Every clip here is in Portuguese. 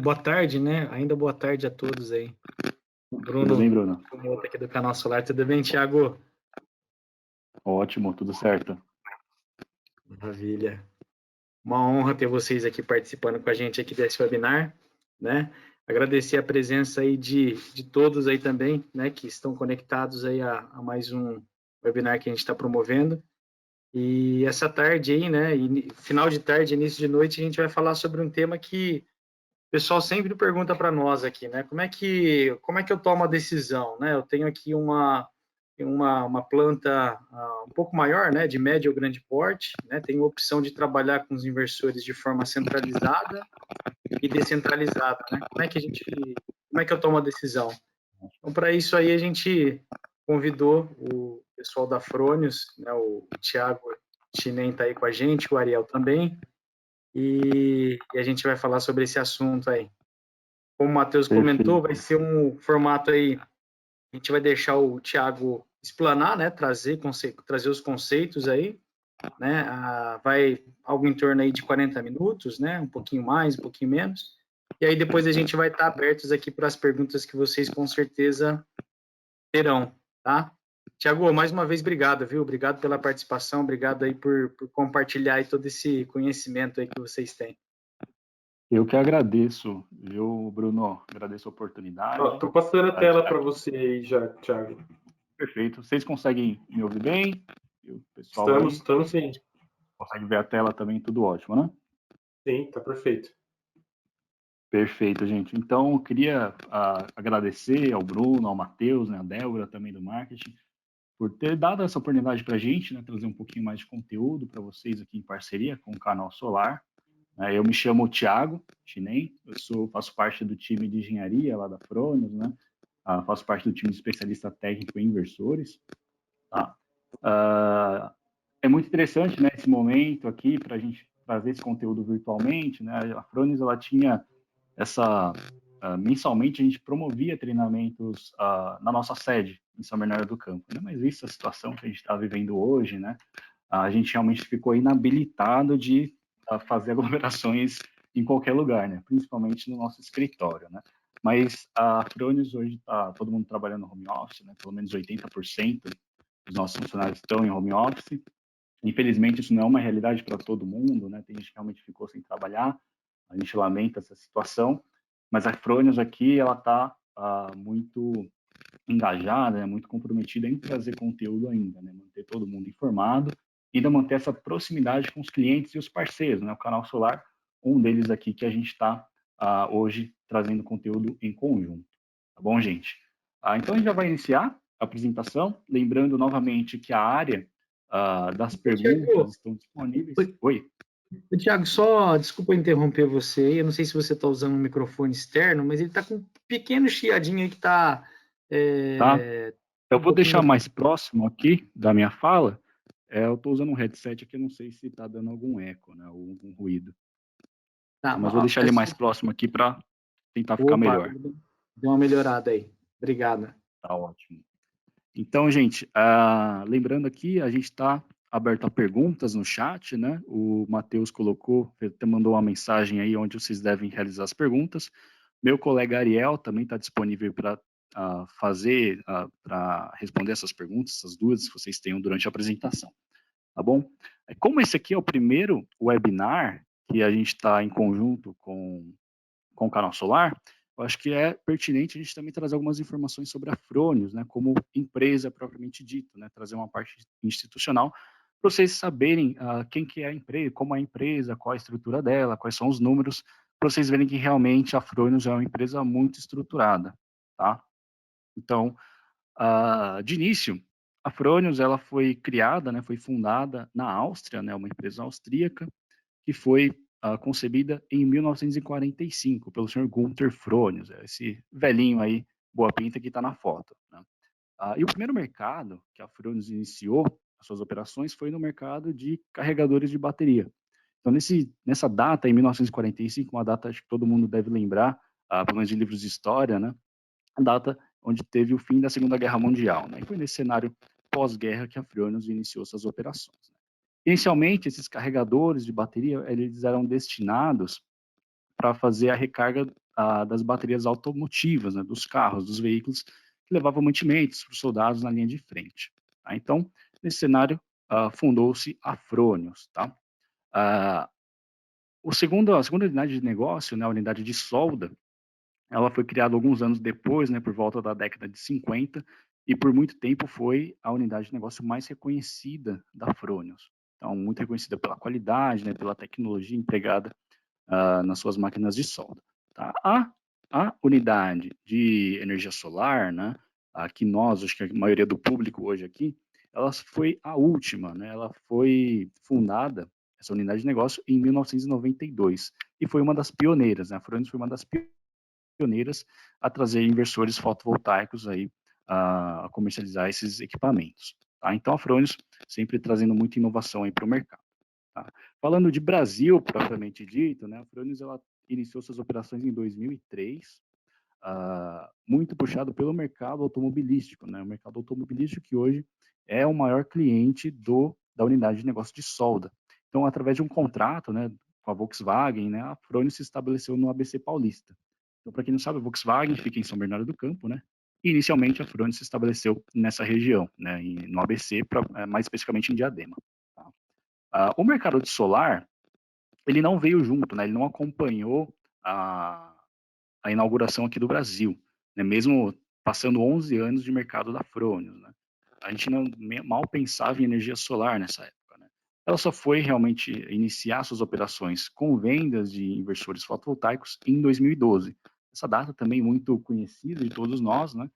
Boa tarde, né? Ainda boa tarde a todos aí. Tudo bem, Bruno? Bruno aqui do Canal Solar. Tudo bem, Thiago? Ótimo, tudo certo. Maravilha. Uma honra ter vocês aqui participando com a gente aqui desse webinar, né? Agradecer a presença aí de todos aí também, né? Que estão conectados aí a mais um webinar que a gente está promovendo. E essa tarde aí, né? Final de tarde, início de noite, a gente vai falar sobre um tema que o pessoal sempre pergunta para nós aqui, né? Como é que eu tomo a decisão, né? Eu tenho aqui uma planta um pouco maior, né? De médio ou grande porte, né? Tenho a opção de trabalhar com os inversores de forma centralizada e descentralizada, né? Como é que eu tomo a decisão? Então, para isso aí, a gente convidou o pessoal da Fronius, né? O Thiago Chinem está aí com a gente, o Ariel também, e a gente vai falar sobre esse assunto aí. Como o Matheus comentou, vai ser um formato aí, a gente vai deixar o Thiago explanar, né, trazer os conceitos aí, né, vai algo em torno aí de 40 minutos, né, um pouquinho mais, um pouquinho menos, e aí depois a gente vai estar abertos aqui para as perguntas que vocês com certeza terão, tá? Thiago, mais uma vez, obrigado, viu? Obrigado pela participação, obrigado aí por compartilhar aí todo esse conhecimento aí que vocês têm. Eu que agradeço, viu, Bruno? Agradeço a oportunidade. Estou passando a tela para você aí já, Thiago. Perfeito. Vocês conseguem me ouvir bem? O pessoal estamos sim. Consegue ver a tela também, tudo ótimo, né? Sim, está perfeito. Perfeito, gente. Então, eu queria agradecer ao Bruno, ao Matheus, né, a Débora também do marketing, por ter dado essa oportunidade para a gente, né, trazer um pouquinho mais de conteúdo para vocês aqui em parceria com o Canal Solar. Eu me chamo Thiago Chinem, faço parte do time de engenharia lá da Fronius, né? Faço parte do time de especialista técnico em inversores. Tá? É muito interessante, né, esse momento aqui para a gente trazer esse conteúdo virtualmente, né? A Fronius, ela tinha mensalmente a gente promovia treinamentos na nossa sede em São Bernardo do Campo, né? Mas vista a situação que a gente está vivendo hoje, né? A gente realmente ficou inabilitado de fazer aglomerações em qualquer lugar, né? Principalmente no nosso escritório, né? Mas a Fronius hoje está todo mundo trabalhando no home office, né? Pelo menos 80% dos nossos funcionários estão em home office. Infelizmente, isso não é uma realidade para todo mundo, né? Tem gente que realmente ficou sem trabalhar, a gente lamenta essa situação, mas a Fronius aqui, ela está muito engajada, né? Muito comprometida em trazer conteúdo ainda, né? Manter todo mundo informado e ainda manter essa proximidade com os clientes e os parceiros, né? O Canal Solar, um deles aqui que a gente está hoje trazendo conteúdo em conjunto. Tá bom, gente? Então, a gente já vai iniciar a apresentação, lembrando novamente que a área das perguntas estão disponíveis. Oi. Tiago, só desculpa interromper você, eu não sei se você está usando um microfone externo, mas ele está com um pequeno chiadinho aí que está... Tá. Eu vou deixar mais próximo aqui da minha fala. Eu estou usando um headset aqui, eu não sei se está dando algum eco, né, ou algum ruído. Tá, mas vou deixar ele mais próximo aqui para tentar ficar melhor. Deu uma melhorada aí. Obrigado. Tá ótimo. Então, gente, lembrando aqui, a gente está aberto a perguntas no chat, né? O Matheus colocou, até mandou uma mensagem aí onde vocês devem realizar as perguntas. Meu colega Ariel também está disponível para para responder essas perguntas, essas dúvidas que vocês tenham durante a apresentação. Tá bom? Como esse aqui é o primeiro webinar que a gente está em conjunto com o Canal Solar, eu acho que é pertinente a gente também trazer algumas informações sobre a Fronius, né, como empresa propriamente dita, né, trazer uma parte institucional para vocês saberem quem que é a empresa, como é a empresa, qual a estrutura dela, quais são os números, para vocês verem que realmente a Fronius é uma empresa muito estruturada, tá? Então, de início, a Fronius ela foi criada, né, foi fundada na Áustria, né, uma empresa austríaca, que foi concebida em 1945 pelo senhor Gunther Fronius, esse velhinho aí, boa pinta que está na foto, né? E o primeiro mercado que a Fronius iniciou as suas operações foi no mercado de carregadores de bateria. Então, nessa data, em 1945, uma data acho que todo mundo deve lembrar, pelo menos de livros de história, né? A data onde teve o fim da Segunda Guerra Mundial, né? E foi nesse cenário pós-guerra que a Fronius iniciou suas operações. Inicialmente, esses carregadores de bateria, eles eram destinados para fazer a recarga das baterias automotivas, né, dos carros, dos veículos, que levavam mantimentos para os soldados na linha de frente. Tá? Então, nesse cenário, fundou-se a Fronius. Tá? A segunda unidade de negócio, né, a unidade de solda, ela foi criada alguns anos depois, né, por volta da década de 50, e por muito tempo foi a unidade de negócio mais reconhecida da Fronius. Então, muito reconhecida pela qualidade, né, pela tecnologia empregada nas suas máquinas de solda. Tá? A unidade de energia solar, né, que nós, acho que a maioria do público hoje aqui, ela foi a última, né, ela foi fundada, essa unidade de negócio, em 1992, e foi uma das pioneiras, né, a Fronius foi uma das pioneiras a trazer inversores fotovoltaicos aí, a comercializar esses equipamentos. Tá? Então, a Fronius sempre trazendo muita inovação para o mercado. Tá? Falando de Brasil, propriamente dito, né, a Fronius ela iniciou suas operações em 2003, muito puxado pelo mercado automobilístico, né, o mercado automobilístico que hoje é o maior cliente da unidade de negócio de solda. Então, através de um contrato, né, com a Volkswagen, né, a Fronius se estabeleceu no ABC Paulista. Então, para quem não sabe, a Volkswagen fica em São Bernardo do Campo, né? E inicialmente a Fronius se estabeleceu nessa região, né, no ABC, mais especificamente em Diadema. Tá? O mercado de solar, ele não veio junto, né? Ele não acompanhou a inauguração aqui do Brasil, né? Mesmo passando 11 anos de mercado da Fronius, né? A gente mal pensava em energia solar nessa época, né? Ela só foi realmente iniciar suas operações com vendas de inversores fotovoltaicos em 2012. Essa data também muito conhecida de todos nós, né?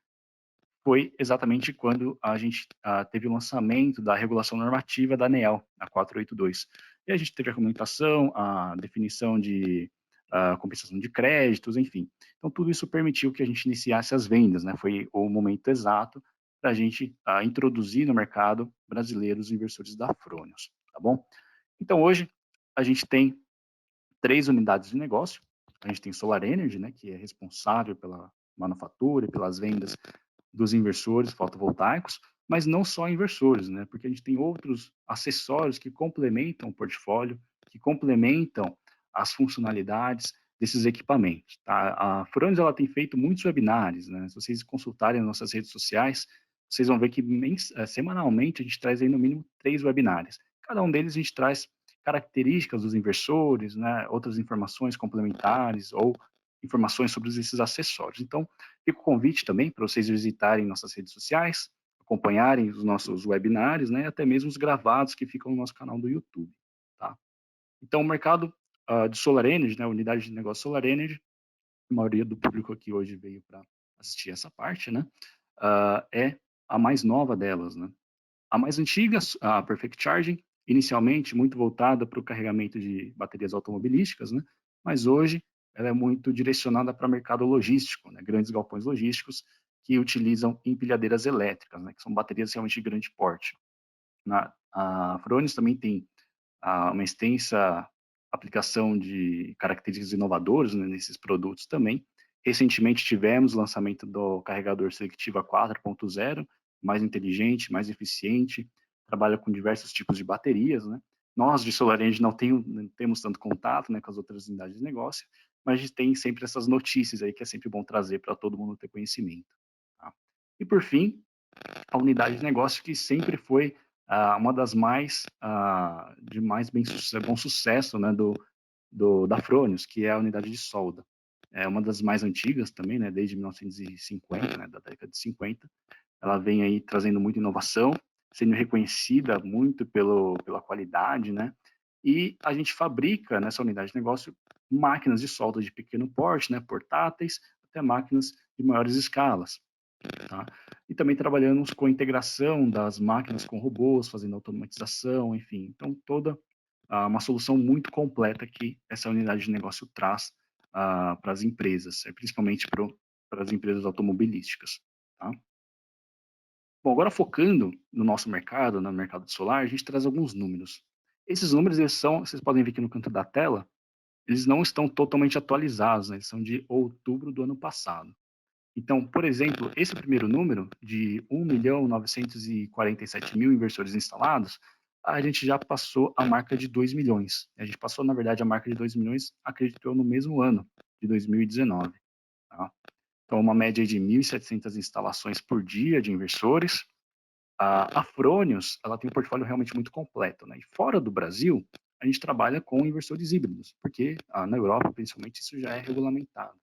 Foi exatamente quando a gente teve o lançamento da regulação normativa da ANEEL, a 482. E a gente teve a regulamentação, a definição de compensação de créditos, enfim. Então, tudo isso permitiu que a gente iniciasse as vendas, né? Foi o momento exato para a gente introduzir no mercado brasileiro os inversores da Fronius, tá bom? Então, hoje, a gente tem 3 unidades de negócio. A gente tem Solar Energy, né, que é responsável pela manufatura e pelas vendas dos inversores fotovoltaicos, mas não só inversores, né? Porque a gente tem outros acessórios que complementam o portfólio, que complementam as funcionalidades desses equipamentos. Tá? A Fronius ela tem feito muitos webinários, né? Se vocês consultarem nas nossas redes sociais, vocês vão ver que semanalmente a gente traz aí no mínimo 3 webinários. Cada um deles a gente traz características dos inversores, né? Outras informações complementares ou informações sobre esses acessórios. Então, fica o convite também para vocês visitarem nossas redes sociais, acompanharem os nossos webinários, né, até mesmo os gravados que ficam no nosso canal do YouTube. Tá? Então, o mercado de Solar Energy, né, a unidade de negócio Solar Energy, a maioria do público aqui hoje veio para assistir essa parte, né, é a mais nova delas. Né? A mais antiga, a Perfect Charging, inicialmente muito voltada para o carregamento de baterias automobilísticas, né, mas hoje ela é muito direcionada para o mercado logístico, né, grandes galpões logísticos que utilizam empilhadeiras elétricas, né, que são baterias realmente de grande porte. A Fronius também tem uma extensa aplicação de características inovadoras, né, nesses produtos também. Recentemente tivemos o lançamento do carregador Selectiva 4.0, mais inteligente, mais eficiente, trabalha com diversos tipos de baterias, né? Nós de Solar Energy não temos tanto contato, né, com as outras unidades de negócio, mas a gente tem sempre essas notícias aí que é sempre bom trazer para todo mundo ter conhecimento. Tá? E por fim, a unidade de negócio que sempre foi uma das mais de mais bom sucesso, né, da Fronius, que é a unidade de solda. É uma das mais antigas também, né, desde 1950, né, da década de 50. Ela vem aí trazendo muita inovação, sendo reconhecida muito pela qualidade, né? E a gente fabrica nessa unidade de negócio máquinas de solda de pequeno porte, né, portáteis, até máquinas de maiores escalas. Tá? E também trabalhamos com a integração das máquinas com robôs, fazendo automatização, enfim. Então, toda uma solução muito completa que essa unidade de negócio traz para as empresas, principalmente para as empresas automobilísticas. Tá? Bom, agora focando no nosso mercado, no mercado solar, a gente traz alguns números. Esses números, vocês podem ver aqui no canto da tela, eles não estão totalmente atualizados, né? Eles são de outubro do ano passado. Então, por exemplo, esse primeiro número de 1.947.000 inversores instalados, a gente já passou a marca de 2 milhões. A gente passou, na verdade, a marca de 2 milhões, acredito eu, no mesmo ano, de 2019. Tá? Então, uma média de 1.700 instalações por dia de inversores. A Fronius, ela tem um portfólio realmente muito completo, né? E fora do Brasil, a gente trabalha com inversores híbridos, porque na Europa, principalmente, isso já é regulamentado.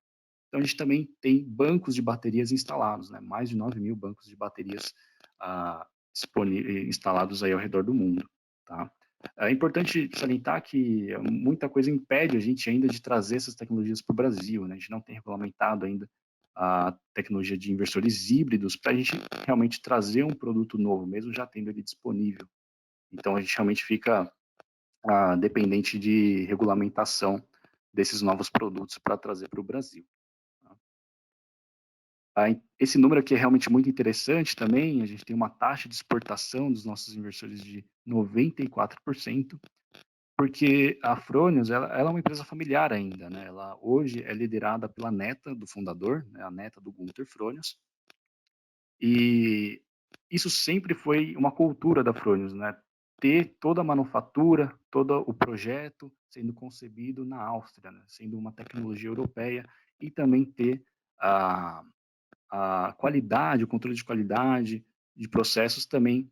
Então, a gente também tem bancos de baterias instalados, né? Mais de 9 mil bancos de baterias instalados aí ao redor do mundo, tá? É importante salientar que muita coisa impede a gente ainda de trazer essas tecnologias para o Brasil, né? A gente não tem regulamentado ainda a tecnologia de inversores híbridos para a gente realmente trazer um produto novo, mesmo já tendo ele disponível. Então, a gente realmente fica dependente de regulamentação desses novos produtos para trazer para o Brasil. Esse número aqui é realmente muito interessante também, a gente tem uma taxa de exportação dos nossos inversores de 94%, porque a Fronius, ela é uma empresa familiar ainda, né? Ela hoje é liderada pela neta do fundador, né? A neta do Gunter Fronius, e isso sempre foi uma cultura da Fronius, né? Ter toda a manufatura, todo o projeto sendo concebido na Áustria, né? Sendo uma tecnologia europeia, e também ter a qualidade, o controle de qualidade de processos também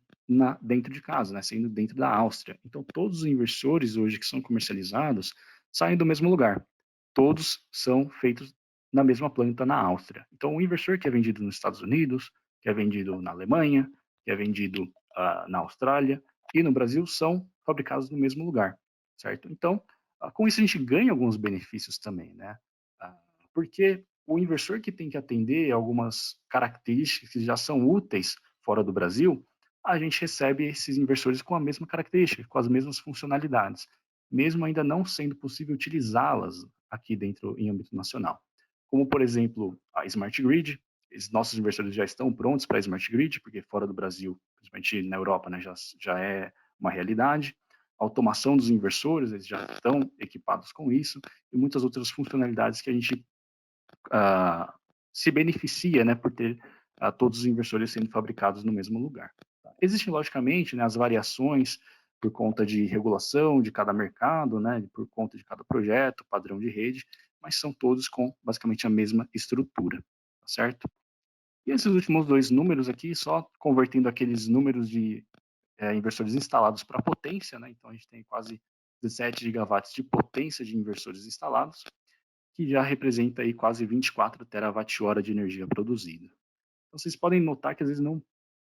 dentro de casa, né, sendo dentro da Áustria. Então, todos os inversores hoje que são comercializados saem do mesmo lugar. Todos são feitos na mesma planta na Áustria. Então, o inversor que é vendido nos Estados Unidos, que é vendido na Alemanha, que é vendido na Austrália e no Brasil são fabricados no mesmo lugar, certo? Então, com isso a gente ganha alguns benefícios também, né? Porque o inversor que tem que atender algumas características que já são úteis fora do Brasil, a gente recebe esses inversores com a mesma característica, com as mesmas funcionalidades, mesmo ainda não sendo possível utilizá-las aqui dentro em âmbito nacional. Como, por exemplo, a Smart Grid, nossos inversores já estão prontos para a Smart Grid, porque fora do Brasil, principalmente na Europa, né, já é uma realidade. A automação dos inversores, eles já estão equipados com isso, e muitas outras funcionalidades que a gente se beneficia, né, por ter todos os inversores sendo fabricados no mesmo lugar. Existem, logicamente, né, as variações por conta de regulação de cada mercado, né, por conta de cada projeto, padrão de rede, mas são todos com basicamente a mesma estrutura, tá certo? E esses últimos dois números aqui, só convertendo aqueles números de inversores instalados para potência, né, então a gente tem quase 17 gigawatts de potência de inversores instalados, que já representa aí quase 24 terawatt-hora de energia produzida. Então, vocês podem notar que às vezes não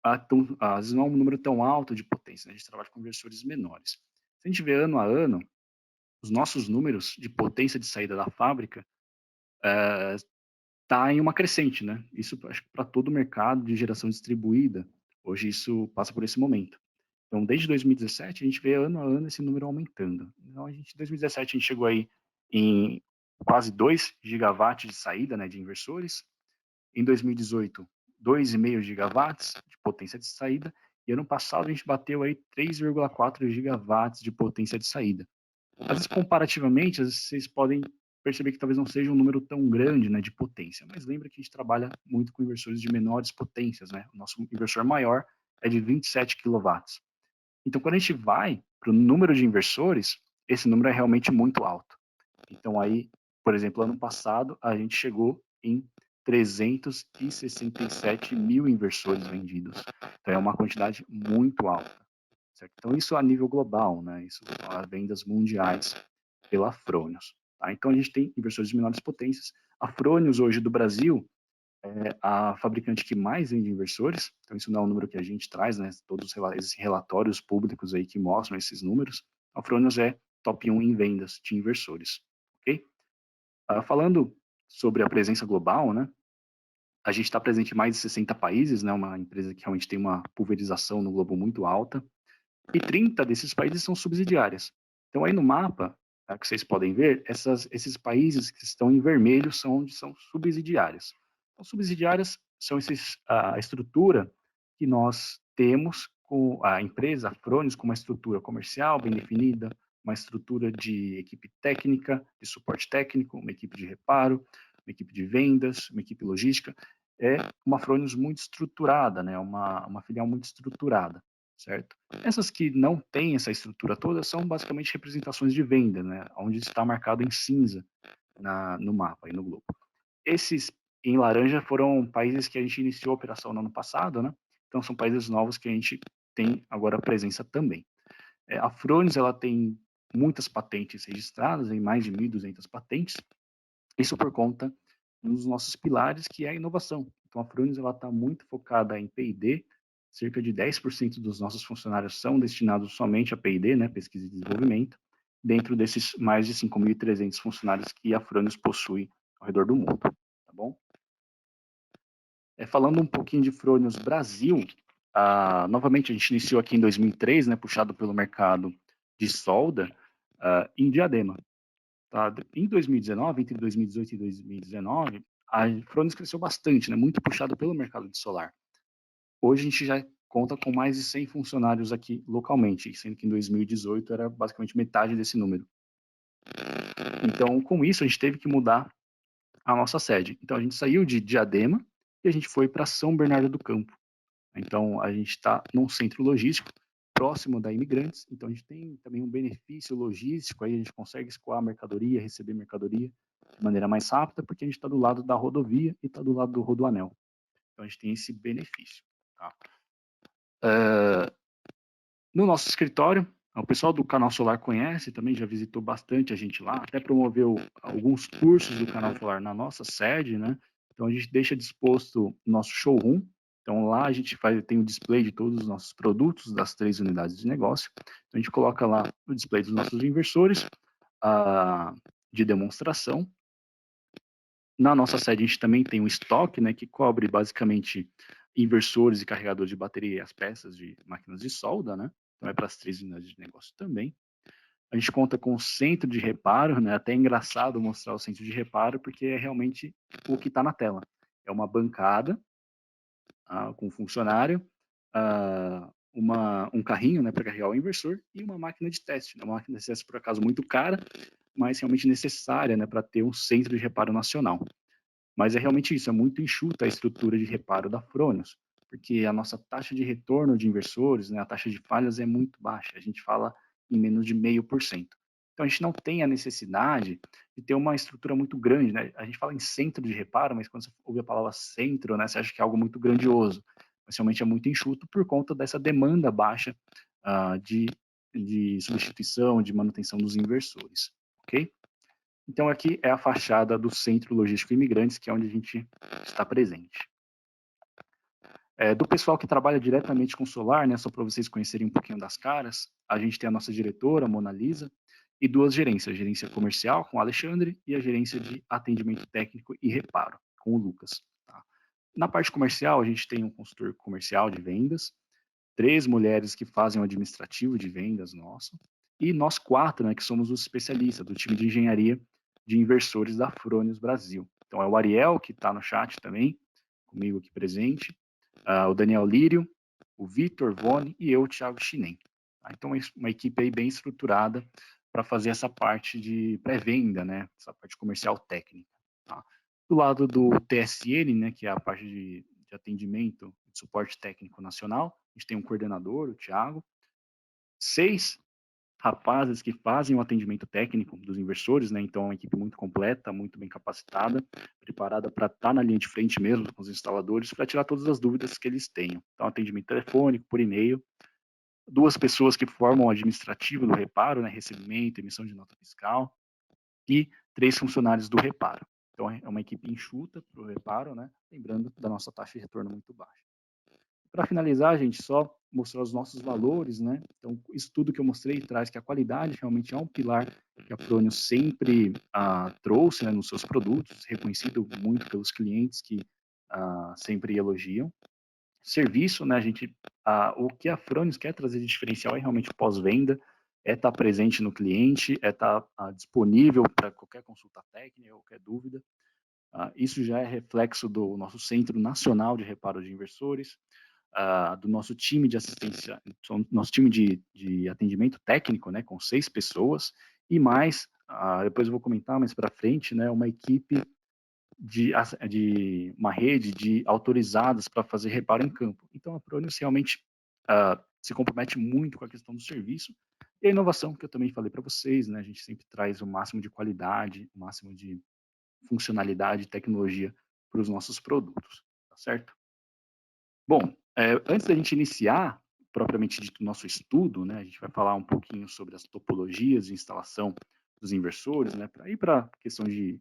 é um número tão alto de potência, né? A gente trabalha com inversores menores. Se a gente vê ano a ano, os nossos números de potência de saída da fábrica está em uma crescente, né? Isso acho que para todo o mercado de geração distribuída, hoje isso passa por esse momento. Então, desde 2017, a gente vê ano a ano esse número aumentando. Então, em 2017, a gente chegou aí em quase 2 gigawatts de saída, né, de inversores. Em 2018, 2,5 gigawatts de potência de saída. E ano passado, a gente bateu aí 3,4 gigawatts de potência de saída. Às vezes, comparativamente, às vezes, vocês podem perceber que talvez não seja um número tão grande, né, de potência. Mas lembra que a gente trabalha muito com inversores de menores potências, né? O nosso inversor maior é de 27 quilowatts. Então, quando a gente vai para o número de inversores, esse número é realmente muito alto. Então, aí, por exemplo, ano passado, a gente chegou em 367 mil inversores vendidos. Então, é uma quantidade muito alta. Certo? Então, isso a nível global, né? Isso as vendas mundiais pela Fronius. Tá? Então, a gente tem inversores de menores potências. A Fronius, hoje, do Brasil, é a fabricante que mais vende inversores, então isso não é um número que a gente traz, né? Todos esses relatórios públicos aí que mostram esses números, a Fronius é top 1 em vendas de inversores, ok? Falando sobre a presença global, né? A gente está presente em mais de 60 países, né? Uma empresa que realmente tem uma pulverização no globo muito alta, e 30 desses países são subsidiárias. Então aí no mapa, que vocês podem ver, esses países que estão em vermelho são onde são subsidiárias. Então, subsidiárias são a estrutura que nós temos com a empresa, a Fronius, com uma estrutura comercial bem definida, uma estrutura de equipe técnica, de suporte técnico, uma equipe de reparo, uma equipe de vendas, uma equipe logística. É uma Fronius muito estruturada, né? Uma filial muito estruturada. certo? Essas que não têm essa estrutura toda são basicamente representações de venda, né? Onde está marcado em cinza no mapa e no globo. Esses em laranja foram países que a gente iniciou a operação no ano passado, né? Então são países novos que a gente tem agora presença também. A Frônios, ela tem muitas patentes registradas, em mais de 1.200 patentes, isso por conta dos nossos pilares, que é a inovação. Então a Frônios, ela está muito focada em P&D, cerca de 10% dos nossos funcionários são destinados somente a P&D, né, pesquisa e desenvolvimento, dentro desses mais de 5.300 funcionários que a Frônios possui ao redor do mundo, tá bom? Falando um pouquinho de Frônios Brasil, novamente a gente iniciou aqui em 2003, né, puxado pelo mercado de solda, em Diadema. Tá? Em 2019, entre 2018 e 2019, a Frônios cresceu bastante, né, muito puxado pelo mercado de solar. Hoje a gente já conta com mais de 100 funcionários aqui localmente, sendo que em 2018 era basicamente metade desse número. Então, com isso, a gente teve que mudar a nossa sede. Então, a gente saiu de Diadema e a gente foi para São Bernardo do Campo. Então, a gente está num centro logístico próximo da Imigrantes, então a gente tem também um benefício logístico, aí a gente consegue escoar mercadoria, receber mercadoria de maneira mais rápida, porque a gente está do lado da rodovia e está do lado do rodoanel. Então, a gente tem esse benefício. Tá? No nosso escritório, o pessoal do Canal Solar conhece, também já visitou bastante a gente lá, até promoveu alguns cursos do Canal Solar na nossa sede, né? Então a gente deixa disposto o nosso showroom. Então lá a gente tem o display de todos os nossos produtos das 3 unidades de negócio. Então a gente coloca lá o display dos nossos inversores de demonstração. Na nossa sede a gente também tem um estoque, né, que cobre basicamente inversores e carregadores de bateria e as peças de máquinas de solda, né? Então é para as 3 unidades de negócio também. A gente conta com o centro de reparo, né? Até é engraçado mostrar o centro de reparo, porque é realmente o que está na tela. É uma bancada com um funcionário, um carrinho, né, para carregar o inversor e uma máquina de teste. Né? Uma máquina de teste, por acaso, muito cara, mas realmente necessária, né, para ter um centro de reparo nacional. Mas é realmente isso, é muito enxuta a estrutura de reparo da Frônios, porque a nossa taxa de retorno de inversores, né, a taxa de falhas é muito baixa, a gente fala em menos de 0,5%. Então a gente não tem a necessidade de ter uma estrutura muito grande, né? A gente fala em centro de reparo, mas quando você ouve a palavra centro, né, você acha que é algo muito grandioso, mas realmente é muito enxuto por conta dessa demanda baixa de substituição, de manutenção dos inversores, ok? Então, aqui é a fachada do Centro Logístico Imigrantes, que é onde a gente está presente. Do pessoal que trabalha diretamente com solar, né, só para vocês conhecerem um pouquinho das caras, a gente tem a nossa diretora, a Mona Lisa, e 2 gerências, a gerência comercial, com o Alexandre, e a gerência de atendimento técnico e reparo, com o Lucas. Tá? Na parte comercial, a gente tem um consultor comercial de vendas, 3 mulheres que fazem o administrativo de vendas nosso, e nós 4, né, que somos os especialistas do time de engenharia de inversores da Frônios Brasil. Então é o Ariel, que está no chat também, comigo aqui presente, o Daniel Lírio, o Vitor Vone e eu, o Thiago Chinem. Tá? Então é uma equipe aí bem estruturada para fazer essa parte de pré-venda, né, essa parte comercial técnica. Tá? Do lado do TSN, né, que é a parte de atendimento, de suporte técnico nacional, a gente tem um coordenador, o Thiago, 6 rapazes que fazem o atendimento técnico dos inversores, né? Então é uma equipe muito completa, muito bem capacitada, preparada para estar na linha de frente mesmo com os instaladores, para tirar todas as dúvidas que eles tenham. Então, atendimento telefônico, por e-mail, 2 pessoas que formam o administrativo do reparo, né? Recebimento, emissão de nota fiscal, e 3 funcionários do reparo. Então, é uma equipe enxuta para o reparo, né? Lembrando da nossa taxa de retorno muito baixa. Para finalizar, gente, só mostrar os nossos valores, né? Então, isso tudo que eu mostrei traz que a qualidade realmente é um pilar que a Frônios sempre trouxe, né, nos seus produtos, reconhecido muito pelos clientes que sempre elogiam. Serviço, né, o que a Frônios quer trazer de diferencial é realmente pós-venda, é estar presente no cliente, é estar disponível para qualquer consulta técnica, qualquer dúvida. Isso já é reflexo do nosso Centro Nacional de Reparo de Inversores, do nosso time de assistência, nosso time de atendimento técnico, né, com 6 pessoas, e mais, depois eu vou comentar mais para frente, né, uma equipe de uma rede de autorizados para fazer reparo em campo. Então, a Frônios realmente se compromete muito com a questão do serviço e a inovação, que eu também falei para vocês, né? A gente sempre traz o máximo de qualidade, o máximo de funcionalidade e tecnologia para os nossos produtos, tá certo? Bom, antes da gente iniciar propriamente dito o nosso estudo, né, a gente vai falar um pouquinho sobre as topologias de instalação dos inversores, né, para ir para a questão de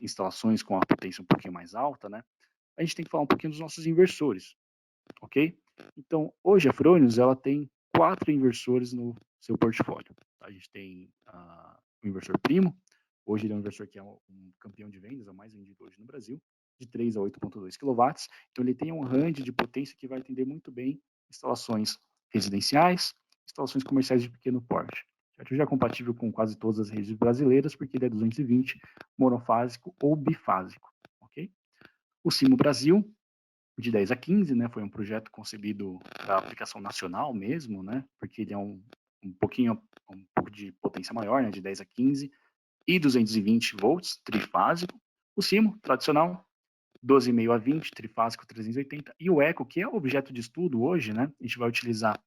instalações com a potência um pouquinho mais alta, né, a gente tem que falar um pouquinho dos nossos inversores, ok? Então, hoje a Fronius, ela tem 4 inversores no seu portfólio. Tá? A gente tem o inversor Primo, hoje ele é um inversor que é um campeão de vendas, é o mais vendido hoje no Brasil, de 3 a 8,2 kW. Então, ele tem um range de potência que vai atender muito bem instalações residenciais, instalações comerciais de pequeno porte. Certo? Já é compatível com quase todas as redes brasileiras, porque ele é 220, monofásico ou bifásico. Ok? O Simo Brasil, de 10 a 15, né, foi um projeto concebido para aplicação nacional mesmo, né, porque ele é um pouco de potência maior, né, de 10 a 15, e 220 volts, trifásico. O Simo, tradicional, 12,5 a 20, trifásico 380, e o Eco, que é o objeto de estudo hoje, né, a gente vai utilizar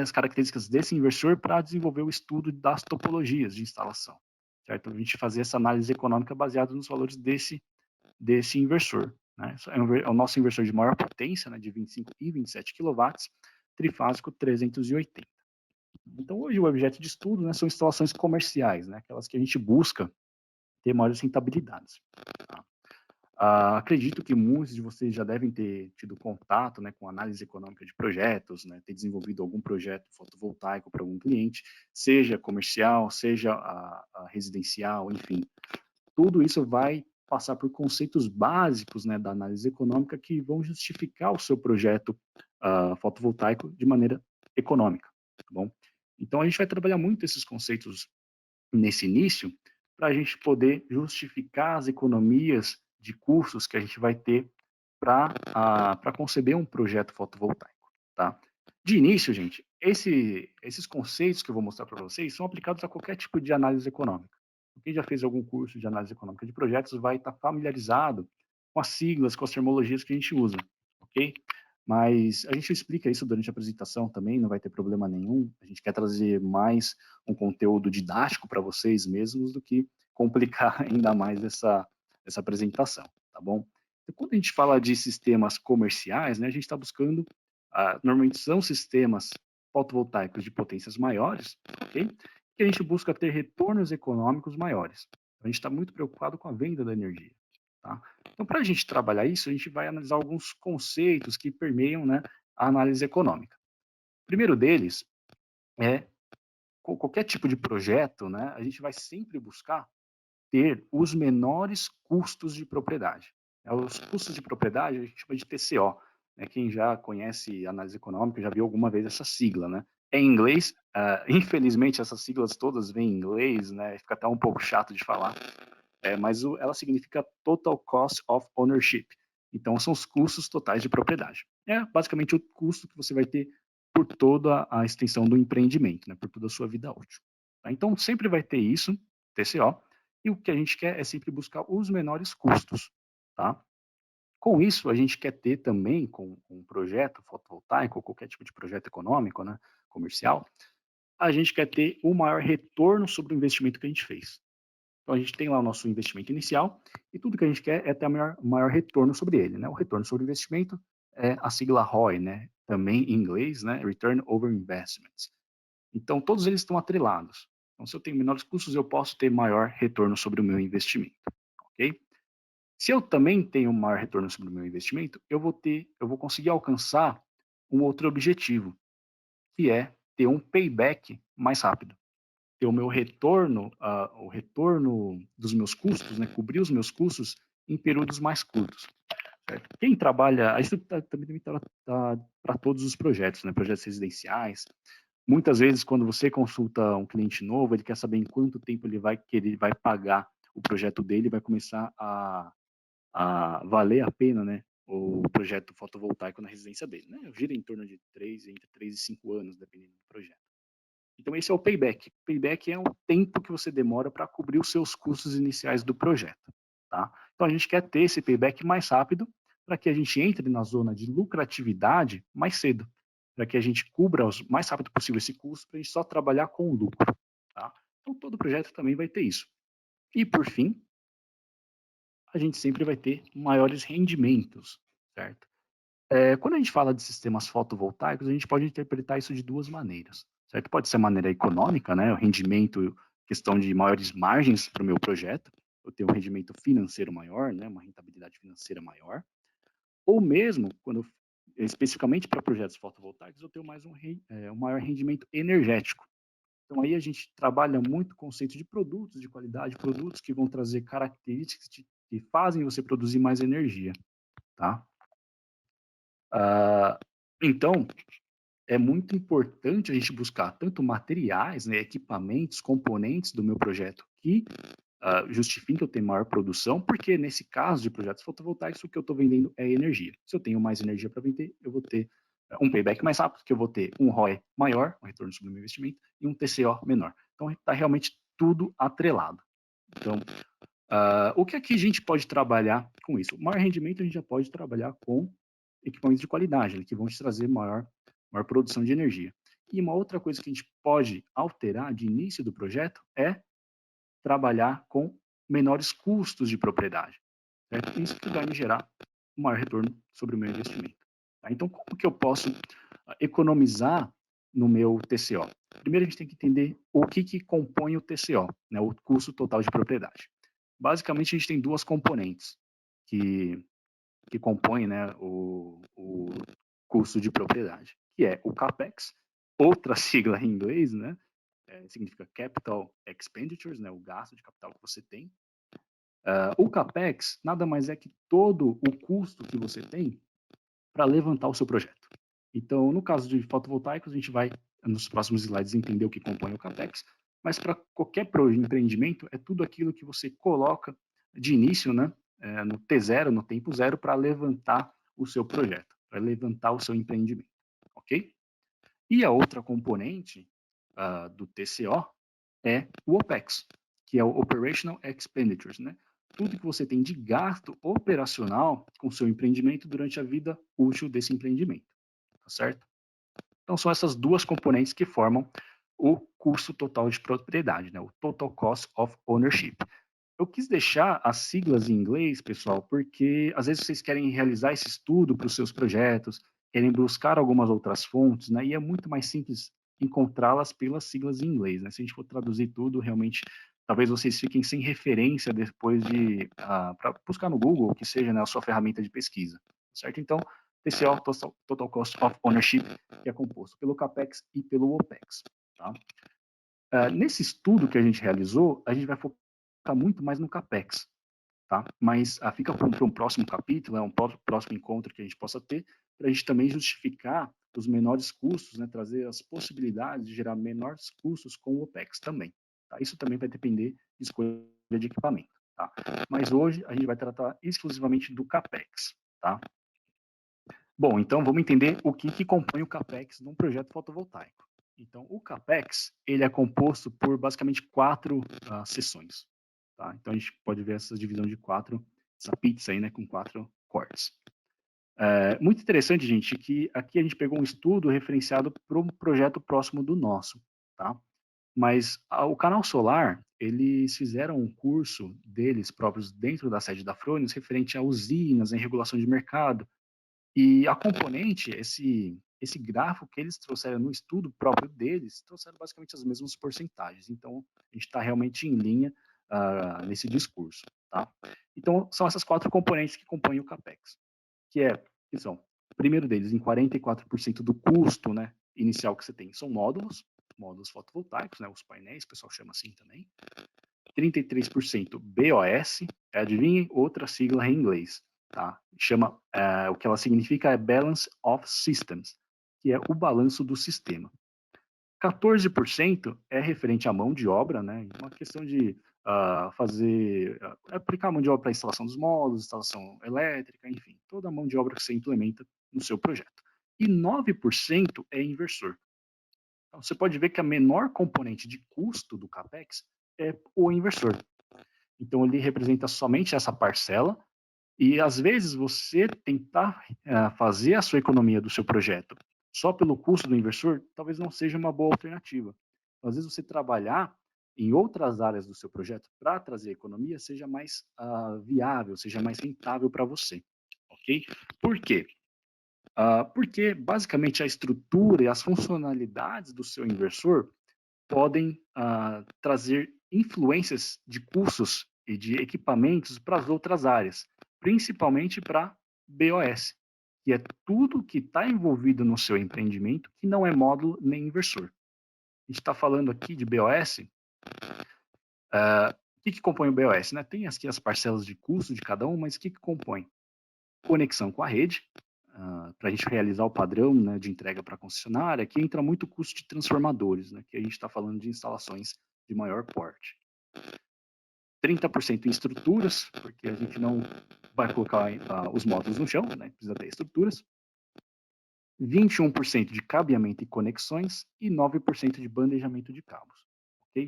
as características desse inversor para desenvolver o estudo das topologias de instalação, certo? A gente fazer essa análise econômica baseada nos valores desse inversor. Né? É o nosso inversor de maior potência, né, de 25 e 27 kW, trifásico 380. Então, hoje, o objeto de estudo, né, são instalações comerciais, né, aquelas que a gente busca ter maiores rentabilidades. Tá? Acredito que muitos de vocês já devem ter tido contato, né, com análise econômica de projetos, né, ter desenvolvido algum projeto fotovoltaico para algum cliente, seja comercial, seja residencial, enfim. Tudo isso vai passar por conceitos básicos, né, da análise econômica que vão justificar o seu projeto fotovoltaico de maneira econômica, tá bom? Então, a gente vai trabalhar muito esses conceitos nesse início para a gente poder justificar as economias de custos que a gente vai ter para conceber um projeto fotovoltaico, tá? De início, gente, esses conceitos que eu vou mostrar para vocês são aplicados a qualquer tipo de análise econômica. Quem já fez algum curso de análise econômica de projetos vai estar familiarizado com as siglas, com as terminologias que a gente usa, ok? Mas a gente explica isso durante a apresentação também, não vai ter problema nenhum. A gente quer trazer mais um conteúdo didático para vocês mesmos do que complicar ainda mais essa apresentação, tá bom? Então, quando a gente fala de sistemas comerciais, né, a gente está buscando, normalmente são sistemas fotovoltaicos de potências maiores, ok? Que a gente busca ter retornos econômicos maiores. A gente está muito preocupado com a venda da energia. Tá? Então, para a gente trabalhar isso, a gente vai analisar alguns conceitos que permeiam, né, a análise econômica. O primeiro deles é, com qualquer tipo de projeto, né, a gente vai sempre buscar ter os menores custos de propriedade. Os custos de propriedade a gente chama de TCO. Né? Quem já conhece análise econômica já viu alguma vez essa sigla, né? É em inglês, infelizmente essas siglas todas vêm em inglês, né? Fica até um pouco chato de falar, mas ela significa Total Cost of Ownership. Então, são os custos totais de propriedade. É basicamente o custo que você vai ter por toda a extensão do empreendimento, né? Por toda a sua vida útil. Tá? Então, sempre vai ter isso, TCO, e o que a gente quer é sempre buscar os menores custos. Tá? Com isso, a gente quer ter também, com um projeto fotovoltaico, ou qualquer tipo de projeto econômico, né, comercial, a gente quer ter o maior retorno sobre o investimento que a gente fez. Então, a gente tem lá o nosso investimento inicial e tudo que a gente quer é ter o maior retorno sobre ele. Né? O retorno sobre o investimento é a sigla ROI, né? Também em inglês, né? Return Over Investments. Então, todos eles estão atrelados. Então, se eu tenho menores custos, eu posso ter maior retorno sobre o meu investimento. Ok? Se eu também tenho maior retorno sobre o meu investimento, eu vou conseguir alcançar um outro objetivo, que é ter um payback mais rápido. Ter o meu retorno, o retorno dos meus custos, né, cobrir os meus custos em períodos mais curtos. Certo? Quem trabalha, isso também está para todos os projetos, né, projetos residenciais. Muitas vezes, quando você consulta um cliente novo, ele quer saber em quanto tempo ele vai pagar o projeto dele, vai começar a valer a pena, né, o projeto fotovoltaico na residência dele. Né? Gira em torno de entre 3 e 5 anos, dependendo do projeto. Então, esse é o payback. Payback é o tempo que você demora para cobrir os seus custos iniciais do projeto. Tá? Então, a gente quer ter esse payback mais rápido para que a gente entre na zona de lucratividade mais cedo. para que a gente cubra o mais rápido possível esse custo, para a gente só trabalhar com o lucro. Tá? Então, todo projeto também vai ter isso. E, por fim, a gente sempre vai ter maiores rendimentos, certo? Quando a gente fala de sistemas fotovoltaicos, a gente pode interpretar isso de duas maneiras, certo? Pode ser a maneira econômica, né? O rendimento, questão de maiores margens para o meu projeto, eu tenho um rendimento financeiro maior, né? Uma rentabilidade financeira maior, ou mesmo, especificamente para projetos fotovoltaicos, eu tenho mais um maior rendimento energético. Então, aí a gente trabalha muito o conceito de produtos de qualidade, produtos que vão trazer características que fazem você produzir mais energia, tá? Então, é muito importante a gente buscar tanto materiais, né, equipamentos, componentes do meu projeto que justifiquem que eu tenha maior produção, porque nesse caso de projetos fotovoltaicos, o que eu estou vendendo é energia. Se eu tenho mais energia para vender, eu vou ter um payback mais rápido, que eu vou ter um ROI maior, um retorno sobre o meu investimento, e um TCO menor. Então, está realmente tudo atrelado. Então, o que aqui a gente pode trabalhar com isso? O maior rendimento a gente já pode trabalhar com equipamentos de qualidade, né, que vão te trazer maior produção de energia. E uma outra coisa que a gente pode alterar de início do projeto é trabalhar com menores custos de propriedade. Certo? Isso que vai me gerar um maior retorno sobre o meu investimento. Tá? Então, como que eu posso economizar no meu TCO? Primeiro, a gente tem que entender o que compõe o TCO, né, o custo total de propriedade. Basicamente, a gente tem duas componentes que compõem, né, o custo de propriedade, que é o CAPEX, outra sigla em inglês, né, significa Capital Expenditures, né, o gasto de capital que você tem. O CAPEX nada mais é que todo o custo que você tem para levantar o seu projeto. Então, no caso de fotovoltaicos, a gente vai, nos próximos slides, entender o que compõe o CAPEX, mas para qualquer empreendimento, é tudo aquilo que você coloca de início, né, no T0, no tempo zero, para levantar o seu projeto, para levantar o seu empreendimento, ok? E a outra componente do TCO é o OPEX, que é o Operational Expenditures, né? Tudo que você tem de gasto operacional com o seu empreendimento durante a vida útil desse empreendimento, tá certo? Então, são essas duas componentes que formam o custo total de propriedade, né? O Total Cost of Ownership. Eu quis deixar as siglas em inglês, pessoal, porque às vezes vocês querem realizar esse estudo para os seus projetos, querem buscar algumas outras fontes, né? E é muito mais simples encontrá-las pelas siglas em inglês, né? Se a gente for traduzir tudo, realmente, talvez vocês fiquem sem referência depois para buscar no Google, que seja, né, a sua ferramenta de pesquisa, certo? Então, TCO, Total Cost of Ownership, que é composto pelo CAPEX e pelo OPEX, tá? Nesse estudo que a gente realizou, a gente vai focar muito mais no CAPEX, tá? Mas fica para um próximo capítulo, um próximo encontro que a gente possa ter, para a gente também justificar os menores custos, né? Trazer as possibilidades de gerar menores custos com o OPEX também. Tá? Isso também vai depender de escolha de equipamento. Tá? Mas hoje a gente vai tratar exclusivamente do CAPEX. Tá? Bom, então vamos entender o que compõe o CAPEX num projeto fotovoltaico. Então, o CAPEX, ele é composto por basicamente 4 seções. Tá? Então, a gente pode ver essa divisão de 4, essa pizza aí, né, com 4 cortes. Muito interessante, gente, que aqui a gente pegou um estudo referenciado para um projeto próximo do nosso, tá? Mas o Canal Solar, eles fizeram um curso deles próprios dentro da sede da Frônios, referente a usinas, em regulação de mercado, e a componente, esse gráfico que eles trouxeram no estudo próprio deles, trouxeram basicamente as mesmas porcentagens. Então, a gente está realmente em linha nesse discurso. Tá? Então, são essas 4 componentes que compõem o CAPEX, que são, o primeiro deles, em 44% do custo, né, inicial que você tem, são módulos fotovoltaicos, né, os painéis, o pessoal chama assim também. 33% BOS, adivinhem, outra sigla em inglês. Tá? O que ela significa é Balance of Systems, que é o balanço do sistema. 14% é referente à mão de obra, né? Uma questão de aplicar a mão de obra para a instalação dos módulos, instalação elétrica, enfim, toda a mão de obra que você implementa no seu projeto. E 9% é inversor. Então, você pode ver que a menor componente de custo do CAPEX é o inversor. Então, ele representa somente essa parcela. E, às vezes, você tentar fazer a sua economia do seu projeto só pelo custo do inversor, talvez não seja uma boa alternativa. Às vezes você trabalhar em outras áreas do seu projeto para trazer economia seja mais viável, seja mais rentável para você, ok? Por quê? Porque basicamente a estrutura e as funcionalidades do seu inversor podem trazer influências de custos e de equipamentos para as outras áreas, principalmente para BOS, que é tudo que está envolvido no seu empreendimento que não é módulo nem inversor. A gente está falando aqui de BOS. O que compõe o BOS? Né? Tem aqui as parcelas de custo de cada um, mas o que compõe? Conexão com a rede, para a gente realizar o padrão, né, de entrega para a concessionária. Aqui entra muito custo de transformadores, né, que a gente está falando de instalações de maior porte. 30% em estruturas, porque a gente não vai colocar os módulos no chão, né, precisa ter estruturas. 21% de cabeamento e conexões e 9% de bandejamento de cabos. Okay?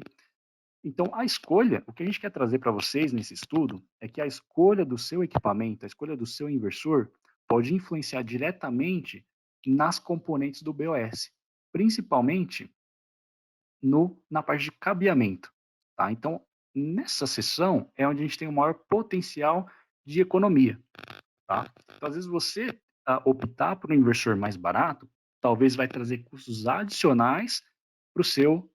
Então, a escolha, o que a gente quer trazer para vocês nesse estudo é que a escolha do seu equipamento, a escolha do seu inversor, pode influenciar diretamente nas componentes do BOS, principalmente na parte de cabeamento. Tá? Então, nessa seção é onde a gente tem o maior potencial de economia. Tá? Então, às vezes você optar por um inversor mais barato, talvez vai trazer custos adicionais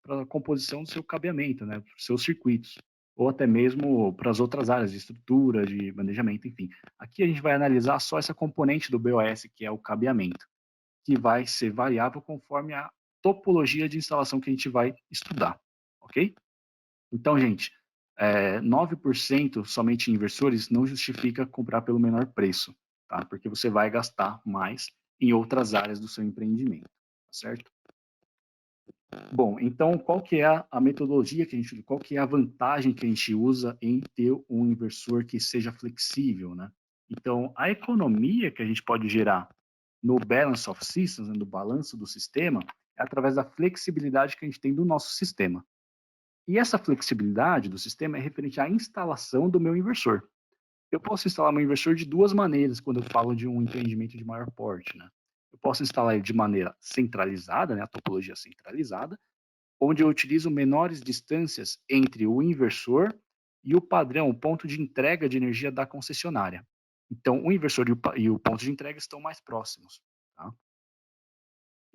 para a composição do seu cabeamento, né, para os seus circuitos, ou até mesmo para as outras áreas de estrutura, de manejamento, enfim. Aqui a gente vai analisar só essa componente do BOS, que é o cabeamento, que vai ser variável conforme a topologia de instalação que a gente vai estudar, ok? Então, gente, 9% somente em inversores não justifica comprar pelo menor preço, tá? Porque você vai gastar mais em outras áreas do seu empreendimento, tá certo? Bom, então qual que é a metodologia que a gente, qual que é a vantagem que a gente usa em ter um inversor que seja flexível, né? Então, a economia que a gente pode gerar no balance of systems, né, no balanço do sistema, é através da flexibilidade que a gente tem do nosso sistema. E essa flexibilidade do sistema é referente à instalação do meu inversor. Eu posso instalar meu inversor de duas maneiras quando eu falo de um empreendimento de maior porte, né? Eu posso instalar ele de maneira centralizada, né, a topologia centralizada, onde eu utilizo menores distâncias entre o inversor e o padrão, o ponto de entrega de energia da concessionária. Então, o inversor e o ponto de entrega estão mais próximos. Tá?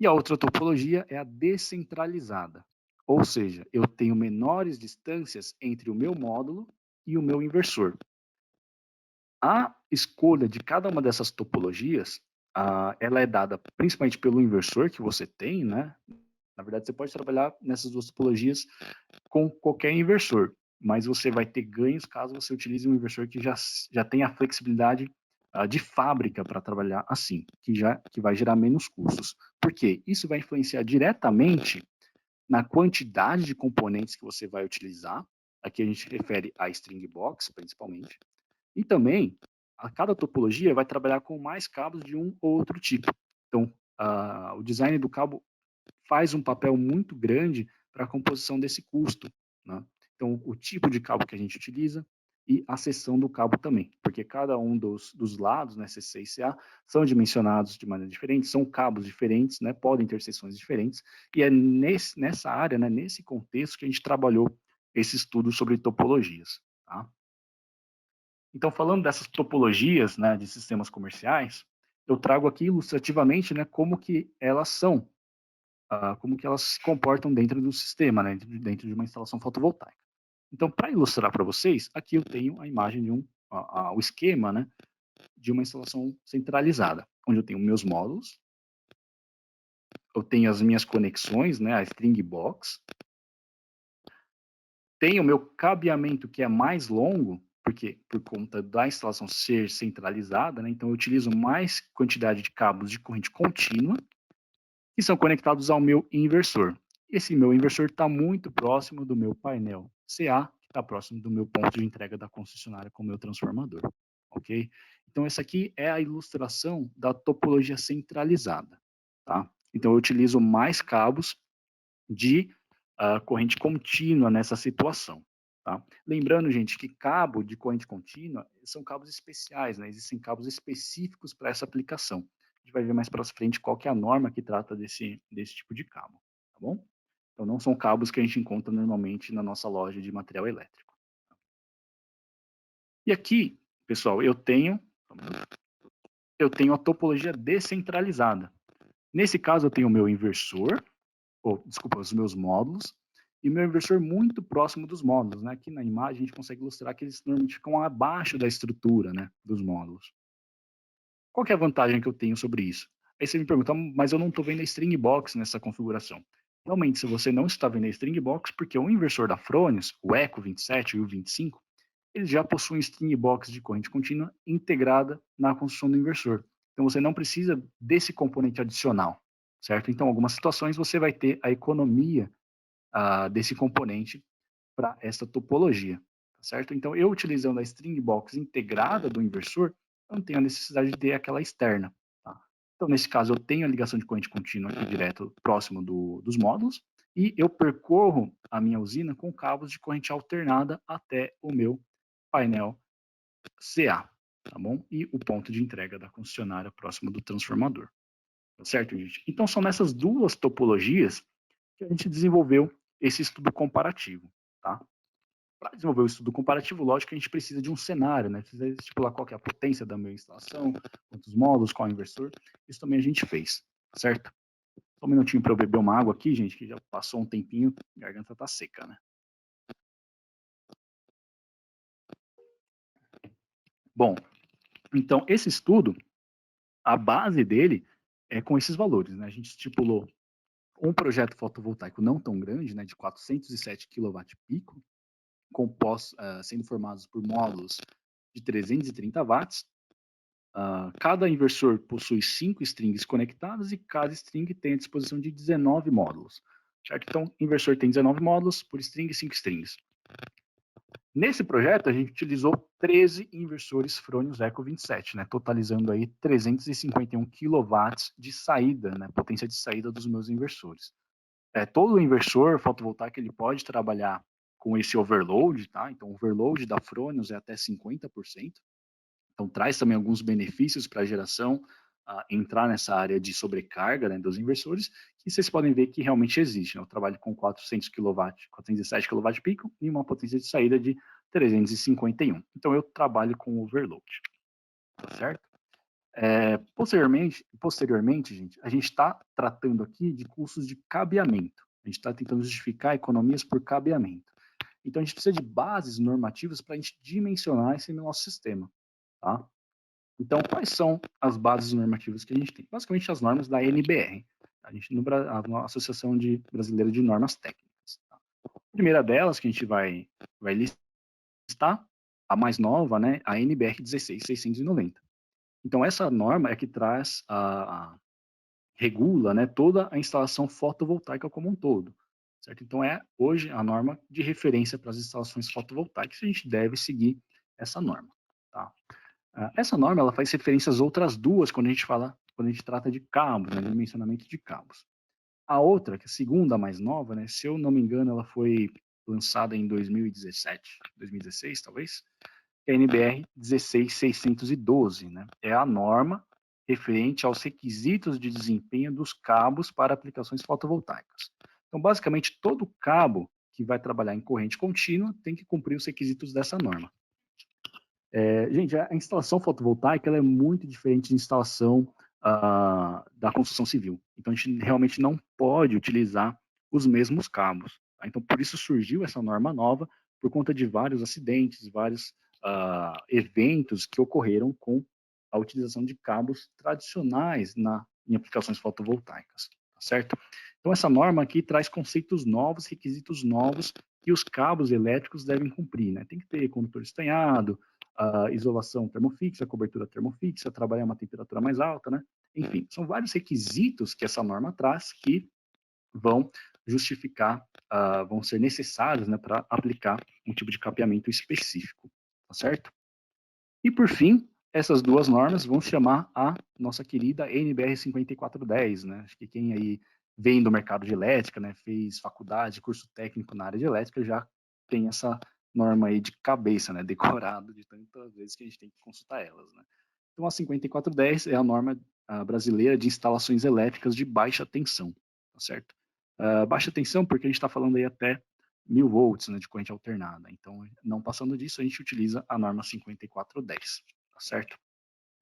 E a outra topologia é a descentralizada, ou seja, eu tenho menores distâncias entre o meu módulo e o meu inversor. A escolha de cada uma dessas topologias, ela é dada principalmente pelo inversor que você tem, né? Na verdade, você pode trabalhar nessas duas topologias com qualquer inversor, mas você vai ter ganhos caso você utilize um inversor que já tenha a flexibilidade de fábrica para trabalhar assim, que vai gerar menos custos. Por quê? Isso vai influenciar diretamente na quantidade de componentes que você vai utilizar. Aqui a gente refere a string box, principalmente. E também, a cada topologia vai trabalhar com mais cabos de um ou outro tipo. Então, o design do cabo faz um papel muito grande para a composição desse custo. Né? Então, o tipo de cabo que a gente utiliza e a seção do cabo também, porque cada um dos lados, né, CC e CA, são dimensionados de maneira diferente, são cabos diferentes, né, podem ter seções diferentes, e é nessa área, né, nesse contexto que a gente trabalhou esse estudo sobre topologias. Tá? Então, falando dessas topologias, né, de sistemas comerciais, eu trago aqui ilustrativamente, né, como que elas são, como que elas se comportam dentro do sistema, né, dentro de uma instalação fotovoltaica. Então, para ilustrar para vocês, aqui eu tenho a imagem de o esquema, né, de uma instalação centralizada, onde eu tenho meus módulos, eu tenho as minhas conexões, né, a string box, tenho o meu cabeamento que é mais longo, porque por conta da instalação ser centralizada, né, então eu utilizo mais quantidade de cabos de corrente contínua, que são conectados ao meu inversor. Esse meu inversor está muito próximo do meu painel CA, que está próximo do meu ponto de entrega da concessionária com o meu transformador. Ok? Então, essa aqui é a ilustração da topologia centralizada. Tá? Então, eu utilizo mais cabos de corrente contínua nessa situação. Tá? Lembrando, gente, que cabo de corrente contínua são cabos especiais, né? Existem cabos específicos para essa aplicação, A gente vai ver mais para frente qual que é a norma que trata desse tipo de cabo, tá bom? Então, não são cabos que a gente encontra normalmente na nossa loja de material elétrico. E aqui, pessoal, eu tenho a topologia descentralizada. Nesse caso, eu tenho o meu inversor, os meus módulos, e o meu inversor muito próximo dos módulos, né? Aqui na imagem a gente consegue ilustrar que eles normalmente ficam abaixo da estrutura, né, dos módulos. Qual que é a vantagem que eu tenho sobre isso? Aí você me pergunta, mas eu não estou vendo a string box nessa configuração. Realmente, se você não está vendo a string box, porque o inversor da Fronius, o Eco 27 e o 25, eles já possuem string box de corrente contínua integrada na construção do inversor. Então, você não precisa desse componente adicional, certo? Então, em algumas situações, você vai ter a economia desse componente para essa topologia, tá certo? Então, eu utilizando a string box integrada do inversor, eu não tenho a necessidade de ter aquela externa. Tá? Então, nesse caso, eu tenho a ligação de corrente contínua aqui direto próximo dos módulos e eu percorro a minha usina com cabos de corrente alternada até o meu painel CA, tá bom? E o ponto de entrega da concessionária próximo do transformador. Tá certo, gente? Então, são nessas duas topologias que a gente desenvolveu esse estudo comparativo, tá? Para desenvolver o estudo comparativo, lógico que a gente precisa de um cenário, né? Precisa estipular qual que é a potência da minha instalação, quantos módulos, qual é o inversor. Isso também a gente fez, certo? Só um minutinho para eu beber uma água aqui, gente, que já passou um tempinho, a garganta tá seca, né? Bom, então esse estudo, a base dele é com esses valores, né? A gente estipulou um projeto fotovoltaico não tão grande, né, de 407 kW-pico, sendo formados por módulos de 330 watts. Cada inversor possui 5 strings conectadas e cada string tem à disposição de 19 módulos. Certo? Então, o inversor tem 19 módulos por string e 5 strings. Nesse projeto, a gente utilizou 13 inversores Fronius Eco 27, né, totalizando aí 351 kW de saída, né, potência de saída dos meus inversores. Todo inversor fotovoltaico ele pode trabalhar com esse overload, tá? Então, o overload da Fronius é até 50%. Então, traz também alguns benefícios para a geração entrar nessa área de sobrecarga, né, dos inversores, que vocês podem ver que realmente existe. Né? Eu trabalho com 400 kW, 407 kW-pico e uma potência de saída de 351. Então, eu trabalho com overload. Tá certo? Posteriormente, gente, a gente está tratando aqui de custos de cabeamento. A gente está tentando justificar economias por cabeamento. Então, a gente precisa de bases normativas para a gente dimensionar esse nosso sistema. Tá? Então, quais são as bases normativas que a gente tem? Basicamente, as normas da ANBR, a Associação Brasileira de Normas Técnicas. Tá? A primeira delas, que a gente vai listar, a mais nova, né, a NBR 16690. Então, essa norma é que regula, né, toda a instalação fotovoltaica como um todo. Certo? Então, é hoje a norma de referência para as instalações fotovoltaicas, a gente deve seguir essa norma. Tá? Essa norma ela faz referência às outras duas quando a gente trata de cabos, né, dimensionamento de cabos. A outra, que é a segunda mais nova, né, se eu não me engano, ela foi lançada em 2017, 2016 talvez, é a NBR 16612, né? É a norma referente aos requisitos de desempenho dos cabos para aplicações fotovoltaicas. Então, basicamente, todo cabo que vai trabalhar em corrente contínua tem que cumprir os requisitos dessa norma. Gente, a instalação fotovoltaica ela é muito diferente de instalação da construção civil. Então, a gente realmente não pode utilizar os mesmos cabos. Tá? Então, por isso surgiu essa norma nova, por conta de vários acidentes, vários eventos que ocorreram com a utilização de cabos tradicionais em aplicações fotovoltaicas, tá certo? Então, essa norma aqui traz conceitos novos, requisitos novos que os cabos elétricos devem cumprir, né? Tem que ter condutor estanhado, isolação termofixa, cobertura termofixa, trabalhar uma temperatura mais alta, né? Enfim, são vários requisitos que essa norma traz que vão justificar, vão ser necessários, né, para aplicar um tipo de capeamento específico, tá certo? E por fim, essas duas normas vão chamar a nossa querida NBR 5410, né? Acho que quem aí vem do mercado de elétrica, né, fez faculdade, curso técnico na área de elétrica, já tem essa norma aí de cabeça, né, decorado de tantas vezes que a gente tem que consultar elas, né? Então, a 5410 é a norma Brasileira de Instalações Elétricas de Baixa Tensão, tá certo? Baixa tensão porque a gente está falando aí até 1000 volts, né, de corrente alternada. Então, não passando disso, a gente utiliza a norma 5410, tá certo?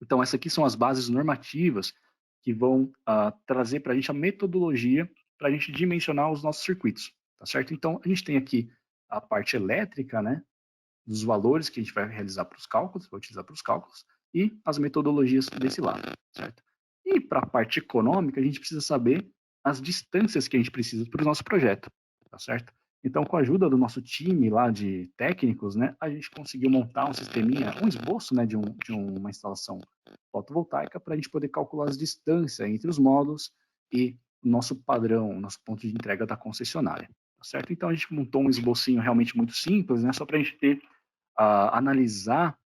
Então, essas aqui são as bases normativas que vão trazer para a gente a metodologia para a gente dimensionar os nossos circuitos, tá certo? Então, a gente tem aqui a parte elétrica, né, dos valores que a gente vai realizar para os cálculos, vai utilizar para os cálculos, e as metodologias desse lado, certo? E para a parte econômica, a gente precisa saber as distâncias que a gente precisa para o nosso projeto, tá certo? Então, com a ajuda do nosso time lá de técnicos, né, a gente conseguiu montar um sisteminha, um esboço, né, de uma instalação fotovoltaica para a gente poder calcular as distâncias entre os módulos e o nosso padrão, o nosso ponto de entrega da concessionária, tá certo? Então, a gente montou um esbocinho realmente muito simples, né, só para a gente ter, analisar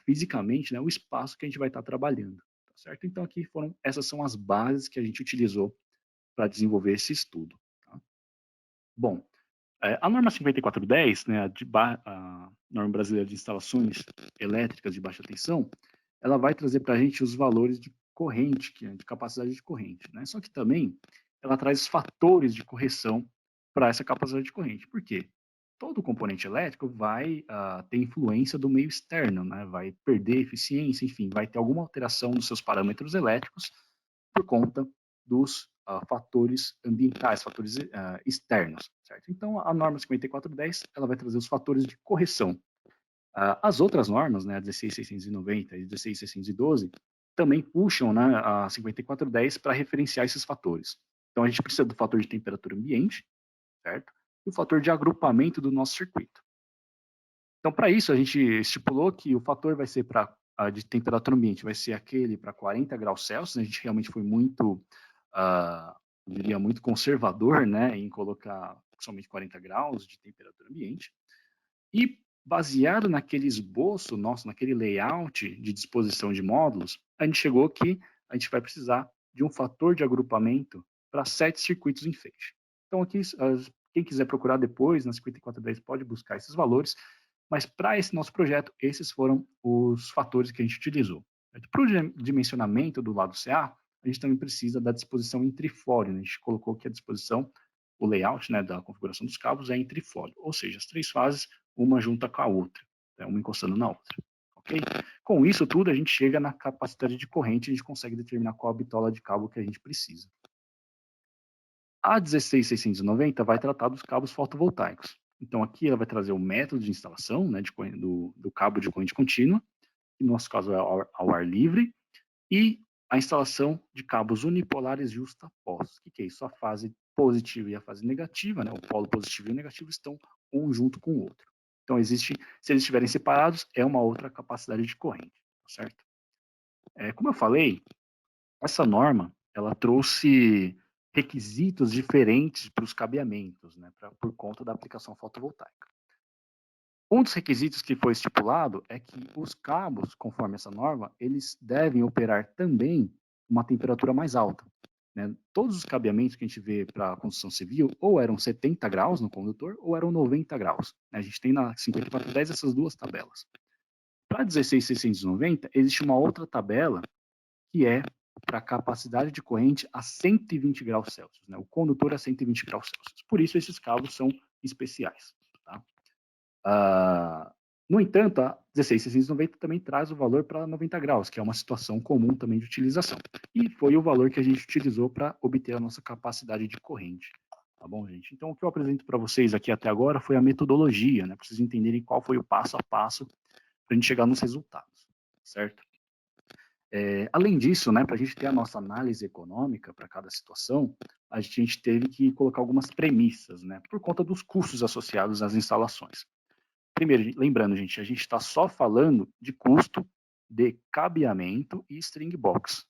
fisicamente, né, o espaço que a gente vai estar trabalhando, tá certo? Então, aqui essas são as bases que a gente utilizou para desenvolver esse estudo. Tá? Bom, a norma 5410, né, a norma brasileira de instalações elétricas de baixa tensão, ela vai trazer para a gente os valores de corrente, de capacidade de corrente, né? Só que também ela traz fatores de correção para essa capacidade de corrente. Por quê? Todo componente elétrico vai ter influência do meio externo, né? Vai perder eficiência, enfim, vai ter alguma alteração nos seus parâmetros elétricos por conta dos fatores ambientais, fatores externos, certo? Então, a norma 5410, ela vai trazer os fatores de correção. As outras normas, né, a 16690 e 16612, também puxam, né, a 5410 para referenciar esses fatores. Então, a gente precisa do fator de temperatura ambiente, certo? E o fator de agrupamento do nosso circuito. Então, para isso, a gente estipulou que o fator vai ser de temperatura ambiente, vai ser aquele para 40 graus Celsius. A gente realmente foi muito, eu diria, muito conservador, né, em colocar somente 40 graus de temperatura ambiente. E baseado naquele esboço nosso, naquele layout de disposição de módulos, a gente chegou que a gente vai precisar de um fator de agrupamento para 7 circuitos em feixe. Então, aqui, quem quiser procurar depois, na 5410, pode buscar esses valores, mas para esse nosso projeto, esses foram os fatores que a gente utilizou. Para o dimensionamento do lado CA, a gente também precisa da disposição em trifólio, né? A gente colocou aqui a disposição, o layout, né, da configuração dos cabos é em trifólio, ou seja, as 3 fases, uma junta com a outra, né, uma encostando na outra. Okay? Com isso tudo, a gente chega na capacidade de corrente, a gente consegue determinar qual a bitola de cabo que a gente precisa. A 16690 vai tratar dos cabos fotovoltaicos. Então, aqui ela vai trazer o método de instalação, né, do cabo de corrente contínua, que no nosso caso é ao ar livre, e a instalação de cabos unipolares justapostos. O que é isso? A fase positiva e a fase negativa, né, o polo positivo e o negativo estão um junto com o outro. Então, se eles estiverem separados, é uma outra capacidade de corrente, certo? Como eu falei, essa norma, ela trouxe requisitos diferentes para os cabeamentos, né, por conta da aplicação fotovoltaica. Um dos requisitos que foi estipulado é que os cabos, conforme essa norma, eles devem operar também uma temperatura mais alta. Né? Todos os cabeamentos que a gente vê para a construção civil ou eram 70 graus no condutor ou eram 90 graus. A gente tem na 5410 essas duas tabelas. Para 16690, existe uma outra tabela que é para capacidade de corrente a 120 graus Celsius. Né? O condutor a 120 graus Celsius. Por isso, esses cabos são especiais. Tá? No entanto, a 16690 também traz o valor para 90 graus, que é uma situação comum também de utilização. E foi o valor que a gente utilizou para obter a nossa capacidade de corrente. Tá bom, gente? Então, o que eu apresento para vocês aqui até agora foi a metodologia, né? Para vocês entenderem qual foi o passo a passo para a gente chegar nos resultados, certo? Além disso, né, para a gente ter a nossa análise econômica para cada situação, a gente teve que colocar algumas premissas, né, por conta dos custos associados às instalações. Primeiro, lembrando, gente, a gente está só falando de custo de cabeamento e string box,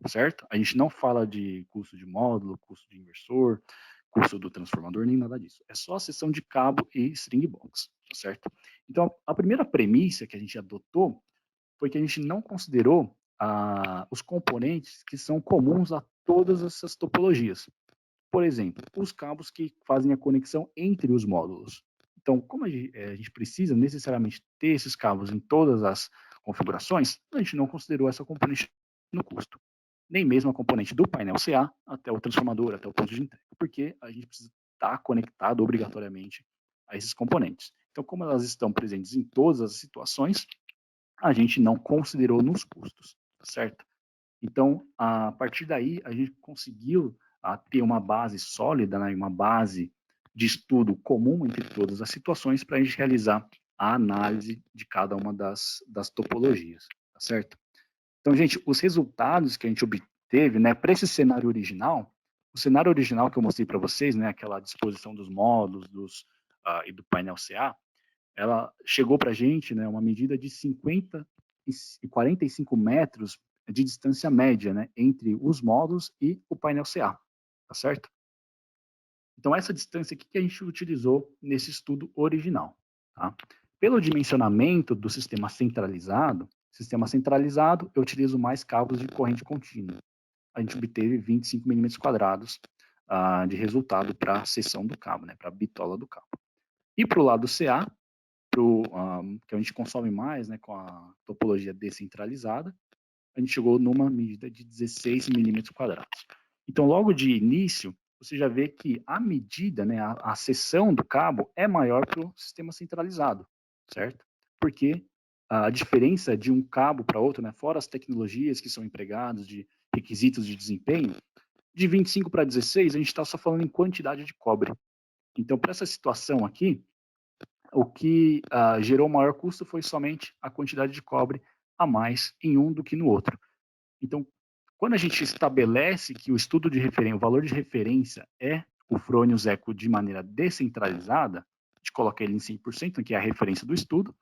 certo? A gente não fala de custo de módulo, custo de inversor, custo do transformador, nem nada disso. É só a seção de cabo e string box, certo? Então, a primeira premissa que a gente adotou foi que a gente não considerou os componentes que são comuns a todas essas topologias. Por exemplo, os cabos que fazem a conexão entre os módulos. Então, como a gente precisa necessariamente ter esses cabos em todas as configurações, a gente não considerou essa componente no custo. nem mesmo a componente do painel CA até o transformador, até o ponto de entrega, porque a gente precisa estar conectado obrigatoriamente a esses componentes. Então, como elas estão presentes em todas as situações, a gente não considerou nos custos, certo? Então, a partir daí, a gente conseguiu ter uma base sólida, né, uma base de estudo comum entre todas as situações para a gente realizar a análise de cada uma das topologias, tá certo? Então, gente, os resultados que a gente obteve, né, para esse cenário original, o cenário original que eu mostrei para vocês, né, aquela disposição dos módulos e do painel CA, ela chegou para a gente, né, uma medida de 50 e 45 metros de distância média, né, entre os módulos e o painel CA, tá certo? Então, essa distância aqui que a gente utilizou nesse estudo original, tá? Pelo dimensionamento do sistema centralizado, eu utilizo mais cabos de corrente contínua. A gente obteve 25 milímetros quadrados de resultado para a seção do cabo, né, para a bitola do cabo. E para o lado CA, que a gente consome mais, né, com a topologia descentralizada, a gente chegou numa medida de 16 milímetros quadrados. Então, logo de início, você já vê que a medida, né, a seção do cabo é maior para o sistema centralizado, certo? Porque a diferença de um cabo para outro, né, fora as tecnologias que são empregadas, de requisitos de desempenho, de 25 para 16, a gente está só falando em quantidade de cobre. Então, para essa situação aqui, o que gerou maior custo foi somente a quantidade de cobre a mais em um do que no outro. Então, quando a gente estabelece que o estudo de referência, o valor de referência é o Fronius Eco de maneira descentralizada, a gente coloca ele em 100%, que é a referência do estudo,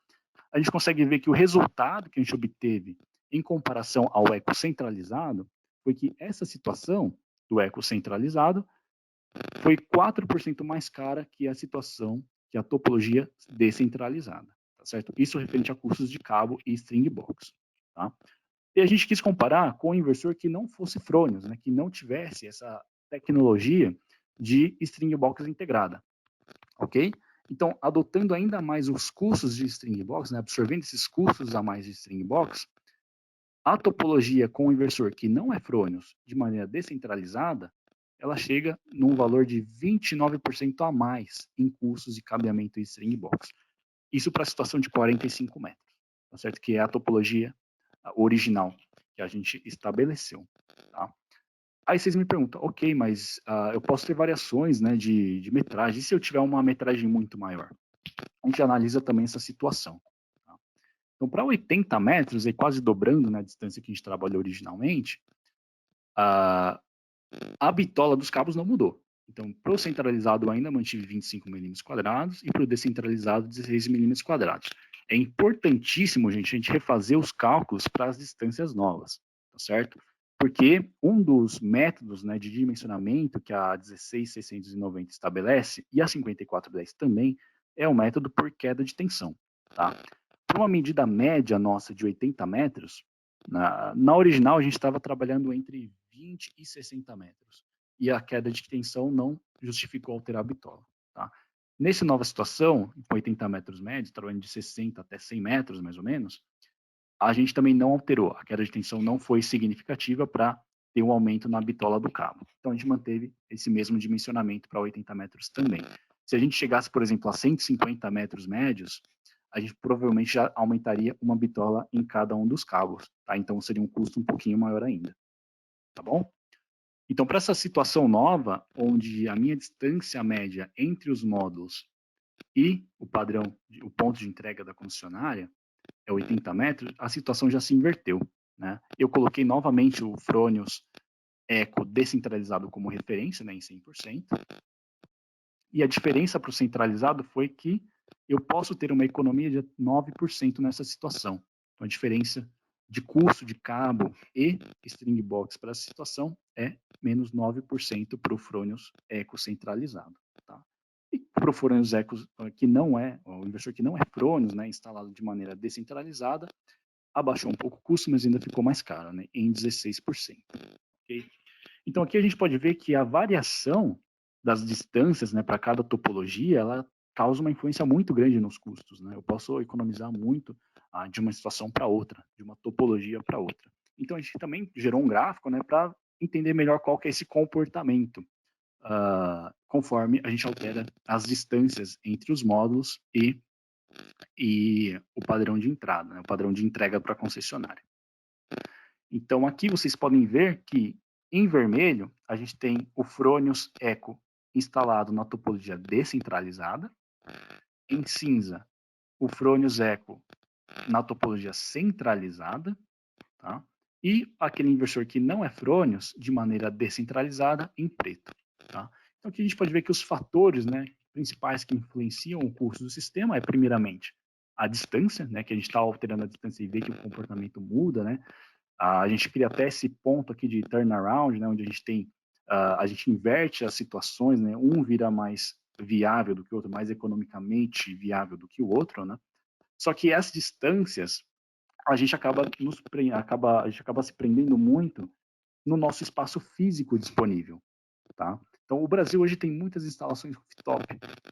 a gente consegue ver que o resultado que a gente obteve em comparação ao eco centralizado foi que essa situação do eco centralizado foi 4% mais cara que a situação, que a topologia descentralizada, tá certo? Isso referente a custos de cabo e string box, tá? E a gente quis comparar com um inversor que não fosse Fronius, né, que não tivesse essa tecnologia de string box integrada, ok? Então, adotando ainda mais os custos de string box, né, absorvendo esses custos a mais de string box, a topologia com o inversor que não é Fronius, de maneira descentralizada, ela chega num valor de 29% a mais em custos de cabeamento e string box. Isso para a situação de 45 metros, tá certo? Que é a topologia original que a gente estabeleceu, tá? Aí vocês me perguntam, ok, mas eu posso ter variações, né, de metragem, e se eu tiver uma metragem muito maior? A gente analisa também essa situação. Tá? Então, para 80 metros, e quase dobrando, né, a distância que a gente trabalhou originalmente, a bitola dos cabos não mudou. Então, para o centralizado, eu ainda mantive 25 milímetros quadrados, e para o descentralizado, 16 milímetros quadrados. É importantíssimo, gente, a gente refazer os cálculos para as distâncias novas, tá certo? Porque um dos métodos, né, de dimensionamento que a 16690 estabelece, e a 5410 também, é o método por queda de tensão, tá? Para uma medida média nossa de 80 metros, na original a gente estava trabalhando entre 20 e 60 metros, e a queda de tensão não justificou alterar a bitola, tá? Nessa nova situação, com 80 metros médios, trabalhando de 60 até 100 metros, mais ou menos, a gente também não alterou. A queda de tensão não foi significativa para ter um aumento na bitola do cabo. Então, a gente manteve esse mesmo dimensionamento para 80 metros também. Se a gente chegasse, por exemplo, a 150 metros médios, a gente provavelmente já aumentaria uma bitola em cada um dos cabos, tá? Então, seria um custo um pouquinho maior ainda, tá bom? Então, para essa situação nova, onde a minha distância média entre os módulos e o padrão, o ponto de entrega da concessionária é 80 metros, a situação já se inverteu, né? Eu coloquei novamente o Fronius Eco descentralizado como referência, né, em 100%, e a diferença para o centralizado foi que eu posso ter uma economia de 9% nessa situação. Então, a diferença de custo de cabo e string box para essa situação é menos 9% para o Fronius Eco centralizado, tá? E para o Fronius Eco, que não é, o inversor que não é Fronius, né, instalado de maneira descentralizada, abaixou um pouco o custo, mas ainda ficou mais caro, né, em 16%. Okay? Então, aqui a gente pode ver que a variação das distâncias, né, para cada topologia, ela causa uma influência muito grande nos custos, né? Eu posso economizar muito de uma situação para outra, de uma topologia para outra. Então, a gente também gerou um gráfico, né, para entender melhor qual que é esse comportamento, conforme a gente altera as distâncias entre os módulos e o padrão de entrada, né, o padrão de entrega para a concessionária. Então, aqui vocês podem ver que, em vermelho, a gente tem o Fronius Eco instalado na topologia descentralizada. Em cinza, o Fronius Eco na topologia centralizada. Tá? E aquele inversor que não é Fronius, de maneira descentralizada, em preto. Tá? Então, aqui a gente pode ver que os fatores, né, principais que influenciam o custo do sistema é, primeiramente, a distância, né, que a gente está alterando a distância e vê que o comportamento muda, né? A gente cria até esse ponto aqui de turnaround, né, onde a gente tem, a gente inverte as situações, né, um vira mais viável do que o outro, mais economicamente viável do que o outro, né? Só que essas distâncias, a gente acaba se prendendo muito no nosso espaço físico disponível, tá? Então, o Brasil hoje tem muitas instalações rooftop.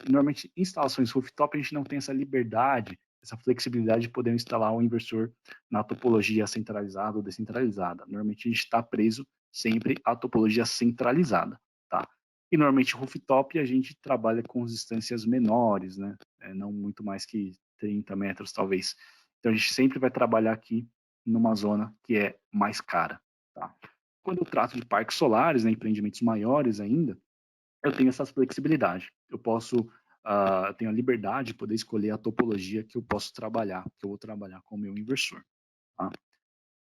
Normalmente, instalações rooftop, a gente não tem essa liberdade, essa flexibilidade de poder instalar um inversor na topologia centralizada ou descentralizada. Normalmente, a gente está preso sempre à topologia centralizada, tá? E, normalmente, rooftop, a gente trabalha com distâncias menores, né? Não muito mais que 30 metros, talvez. Então, a gente sempre vai trabalhar aqui numa zona que é mais cara, tá? Quando eu trato de parques solares, né, empreendimentos maiores ainda, eu tenho essa flexibilidade. Eu tenho a liberdade de poder escolher a topologia que eu posso trabalhar, que eu vou trabalhar com o meu inversor. Tá?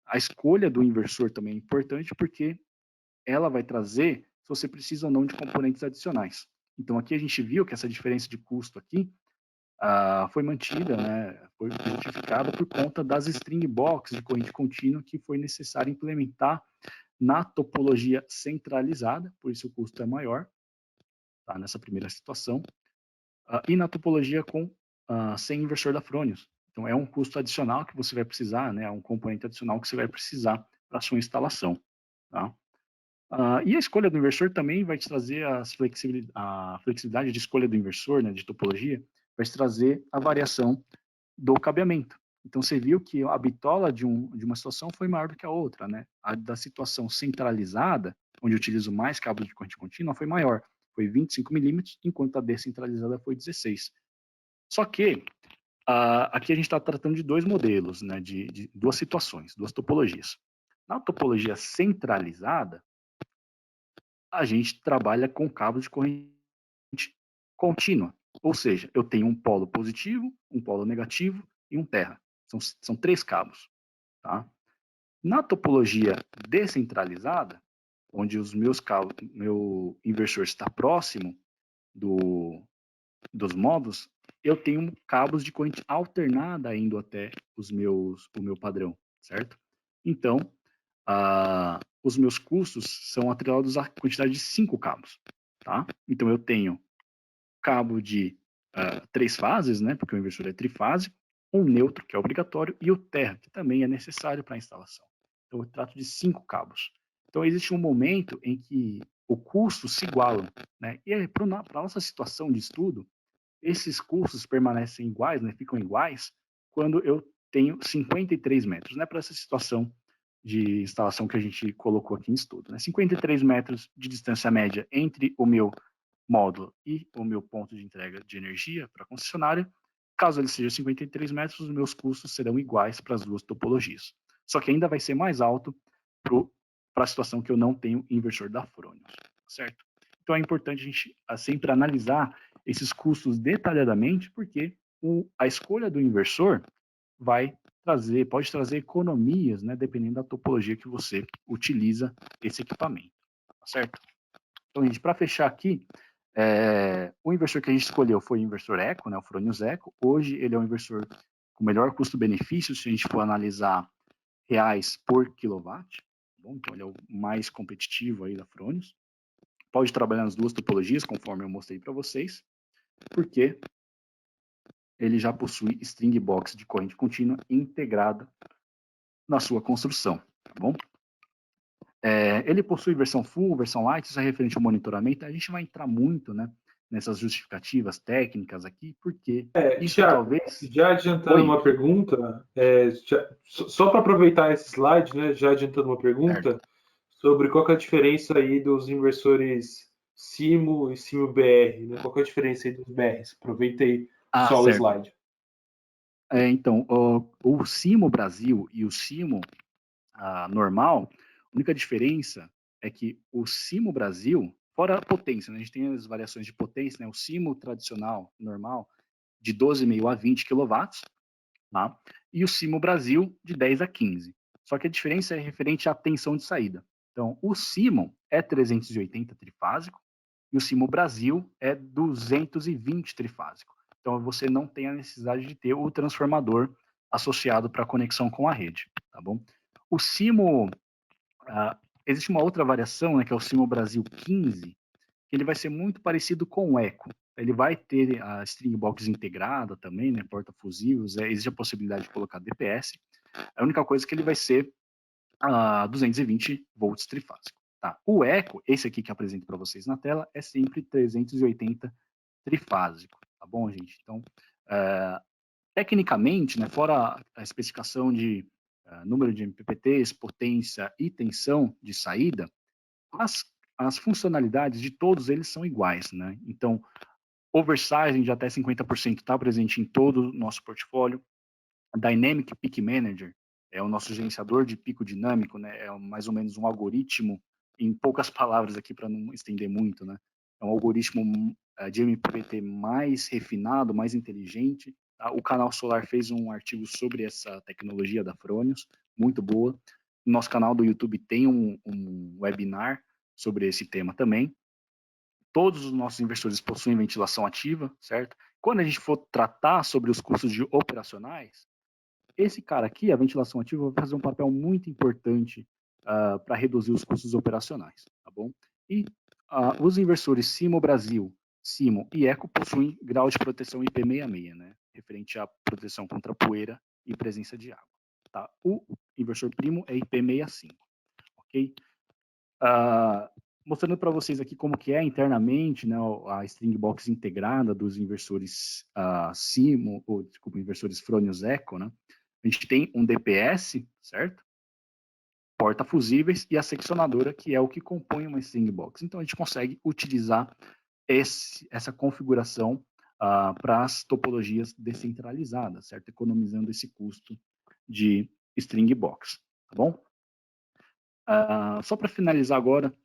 A escolha do inversor também é importante porque ela vai trazer se você precisa ou não de componentes adicionais. Então, aqui a gente viu que essa diferença de custo aqui foi mantida, né, foi justificada por conta das string box de corrente contínua que foi necessário implementar na topologia centralizada, por isso o custo é maior, tá, nessa primeira situação, e na topologia sem inversor da Fronius. Então, é um custo adicional que você vai precisar, né, é um componente adicional que você vai precisar para a sua instalação. Tá? E a escolha do inversor também vai te trazer a flexibilidade de escolha do inversor, né, de topologia, vai te trazer a variação do cabeamento. Então, você viu que a bitola de uma situação foi maior do que a outra, né? A da situação centralizada, onde eu utilizo mais cabos de corrente contínua, foi maior, foi 25 milímetros, enquanto a descentralizada foi 16. Só que aqui a gente está tratando de dois modelos, né? De duas situações, duas topologias. Na topologia centralizada, a gente trabalha com cabos de corrente contínua, ou seja, eu tenho um polo positivo, um polo negativo e um terra. São 3 cabos. Tá? Na topologia descentralizada, onde os meus cabos, meu inversor está próximo dos módulos, eu tenho cabos de corrente alternada indo até o meu padrão, certo? Então, os meus custos são atrelados à quantidade de 5 cabos. Tá? Então, eu tenho cabo de 3 fases, né, porque o inversor é trifásico, um neutro, que é obrigatório, e o terra, que também é necessário para a instalação. Então, eu trato de 5 cabos. Então, existe um momento em que o custo se igualam, né? E para a nossa situação de estudo, esses custos permanecem iguais, né, ficam iguais, quando eu tenho 53 metros, né, para essa situação de instalação que a gente colocou aqui em estudo. Né? 53 metros de distância média entre o meu módulo e o meu ponto de entrega de energia para a concessionária. Caso ele seja 53 metros, os meus custos serão iguais para as duas topologias. Só que ainda vai ser mais alto para a situação que eu não tenho inversor da Fronius, certo? Então é importante a gente sempre analisar esses custos detalhadamente, porque a escolha do inversor pode trazer economias, né, dependendo da topologia que você utiliza esse equipamento, tá certo? Então, gente, para fechar aqui, o inversor que a gente escolheu foi o inversor Eco, né, o Fronius Eco. Hoje ele é um inversor com melhor custo-benefício, se a gente for analisar reais por quilowatt. Tá bom? Então ele é o mais competitivo aí da Fronius. Pode trabalhar nas duas topologias, conforme eu mostrei para vocês, porque ele já possui string box de corrente contínua integrada na sua construção, tá bom? Ele possui versão full, versão light, isso é referente ao monitoramento. A gente vai entrar muito, né, nessas justificativas técnicas aqui, porque isso Thiago, talvez... já adiantando uma pergunta, só para aproveitar esse slide, né, já adiantando uma pergunta sobre qual que é a diferença aí dos inversores CIMO e CIMO-BR, né? Qual que é a diferença aí dos BRs? Aproveitei só o slide. Então, o CIMO Brasil e o CIMO normal, a única diferença é que o CIMO Brasil, fora a potência, né, a gente tem as variações de potência, né, o CIMO tradicional, normal, de 12,5 a 20 kW, tá? E o CIMO Brasil, de 10 a 15. Só que a diferença é referente à tensão de saída. Então, o CIMO é 380 trifásico e o CIMO Brasil é 220 trifásico. Então, você não tem a necessidade de ter o transformador associado para a conexão com a rede, tá bom? O CIMO, existe uma outra variação, né, que é o CIMO Brasil 15, que ele vai ser muito parecido com o Eco. Ele vai ter a string box integrada também, né, porta-fusíveis, existe a possibilidade de colocar DPS. A única coisa é que ele vai ser 220 volts trifásico. Tá? O Eco, esse aqui que eu apresento para vocês na tela, é sempre 380 trifásico, tá bom, gente? Então, tecnicamente, né, fora a especificação de número de MPPTs, potência e tensão de saída, as funcionalidades de todos eles são iguais, né? Então, oversizing de até 50% está presente em todo o nosso portfólio. Dynamic Peak Manager é o nosso gerenciador de pico dinâmico, né? É mais ou menos um algoritmo, em poucas palavras aqui para não estender muito, né? É um algoritmo de MPPT mais refinado, mais inteligente. Tá? O Canal Solar fez um artigo sobre essa tecnologia da Fronius, muito boa. No nosso canal do YouTube tem um webinar sobre esse tema também. Todos os nossos inversores possuem ventilação ativa, certo? Quando a gente for tratar sobre os custos operacionais, esse cara aqui, a ventilação ativa, vai fazer um papel muito importante para reduzir os custos operacionais, tá bom? E os inversores CIMO Brasil, CIMO e ECO possuem grau de proteção IP66, né? Referente à proteção contra poeira e presença de água. Tá? O inversor primo é IP65, ok? Mostrando para vocês aqui como que é internamente, né, a string box integrada dos inversores CIMO, ou desculpa, inversores Fronius Eco, né? A gente tem um DPS, certo? Porta-fusíveis e a seccionadora, que é o que compõe uma string box. Então, a gente consegue utilizar essa configuração para as topologias descentralizadas, certo? Economizando esse custo de string box, tá bom? Só para finalizar agora,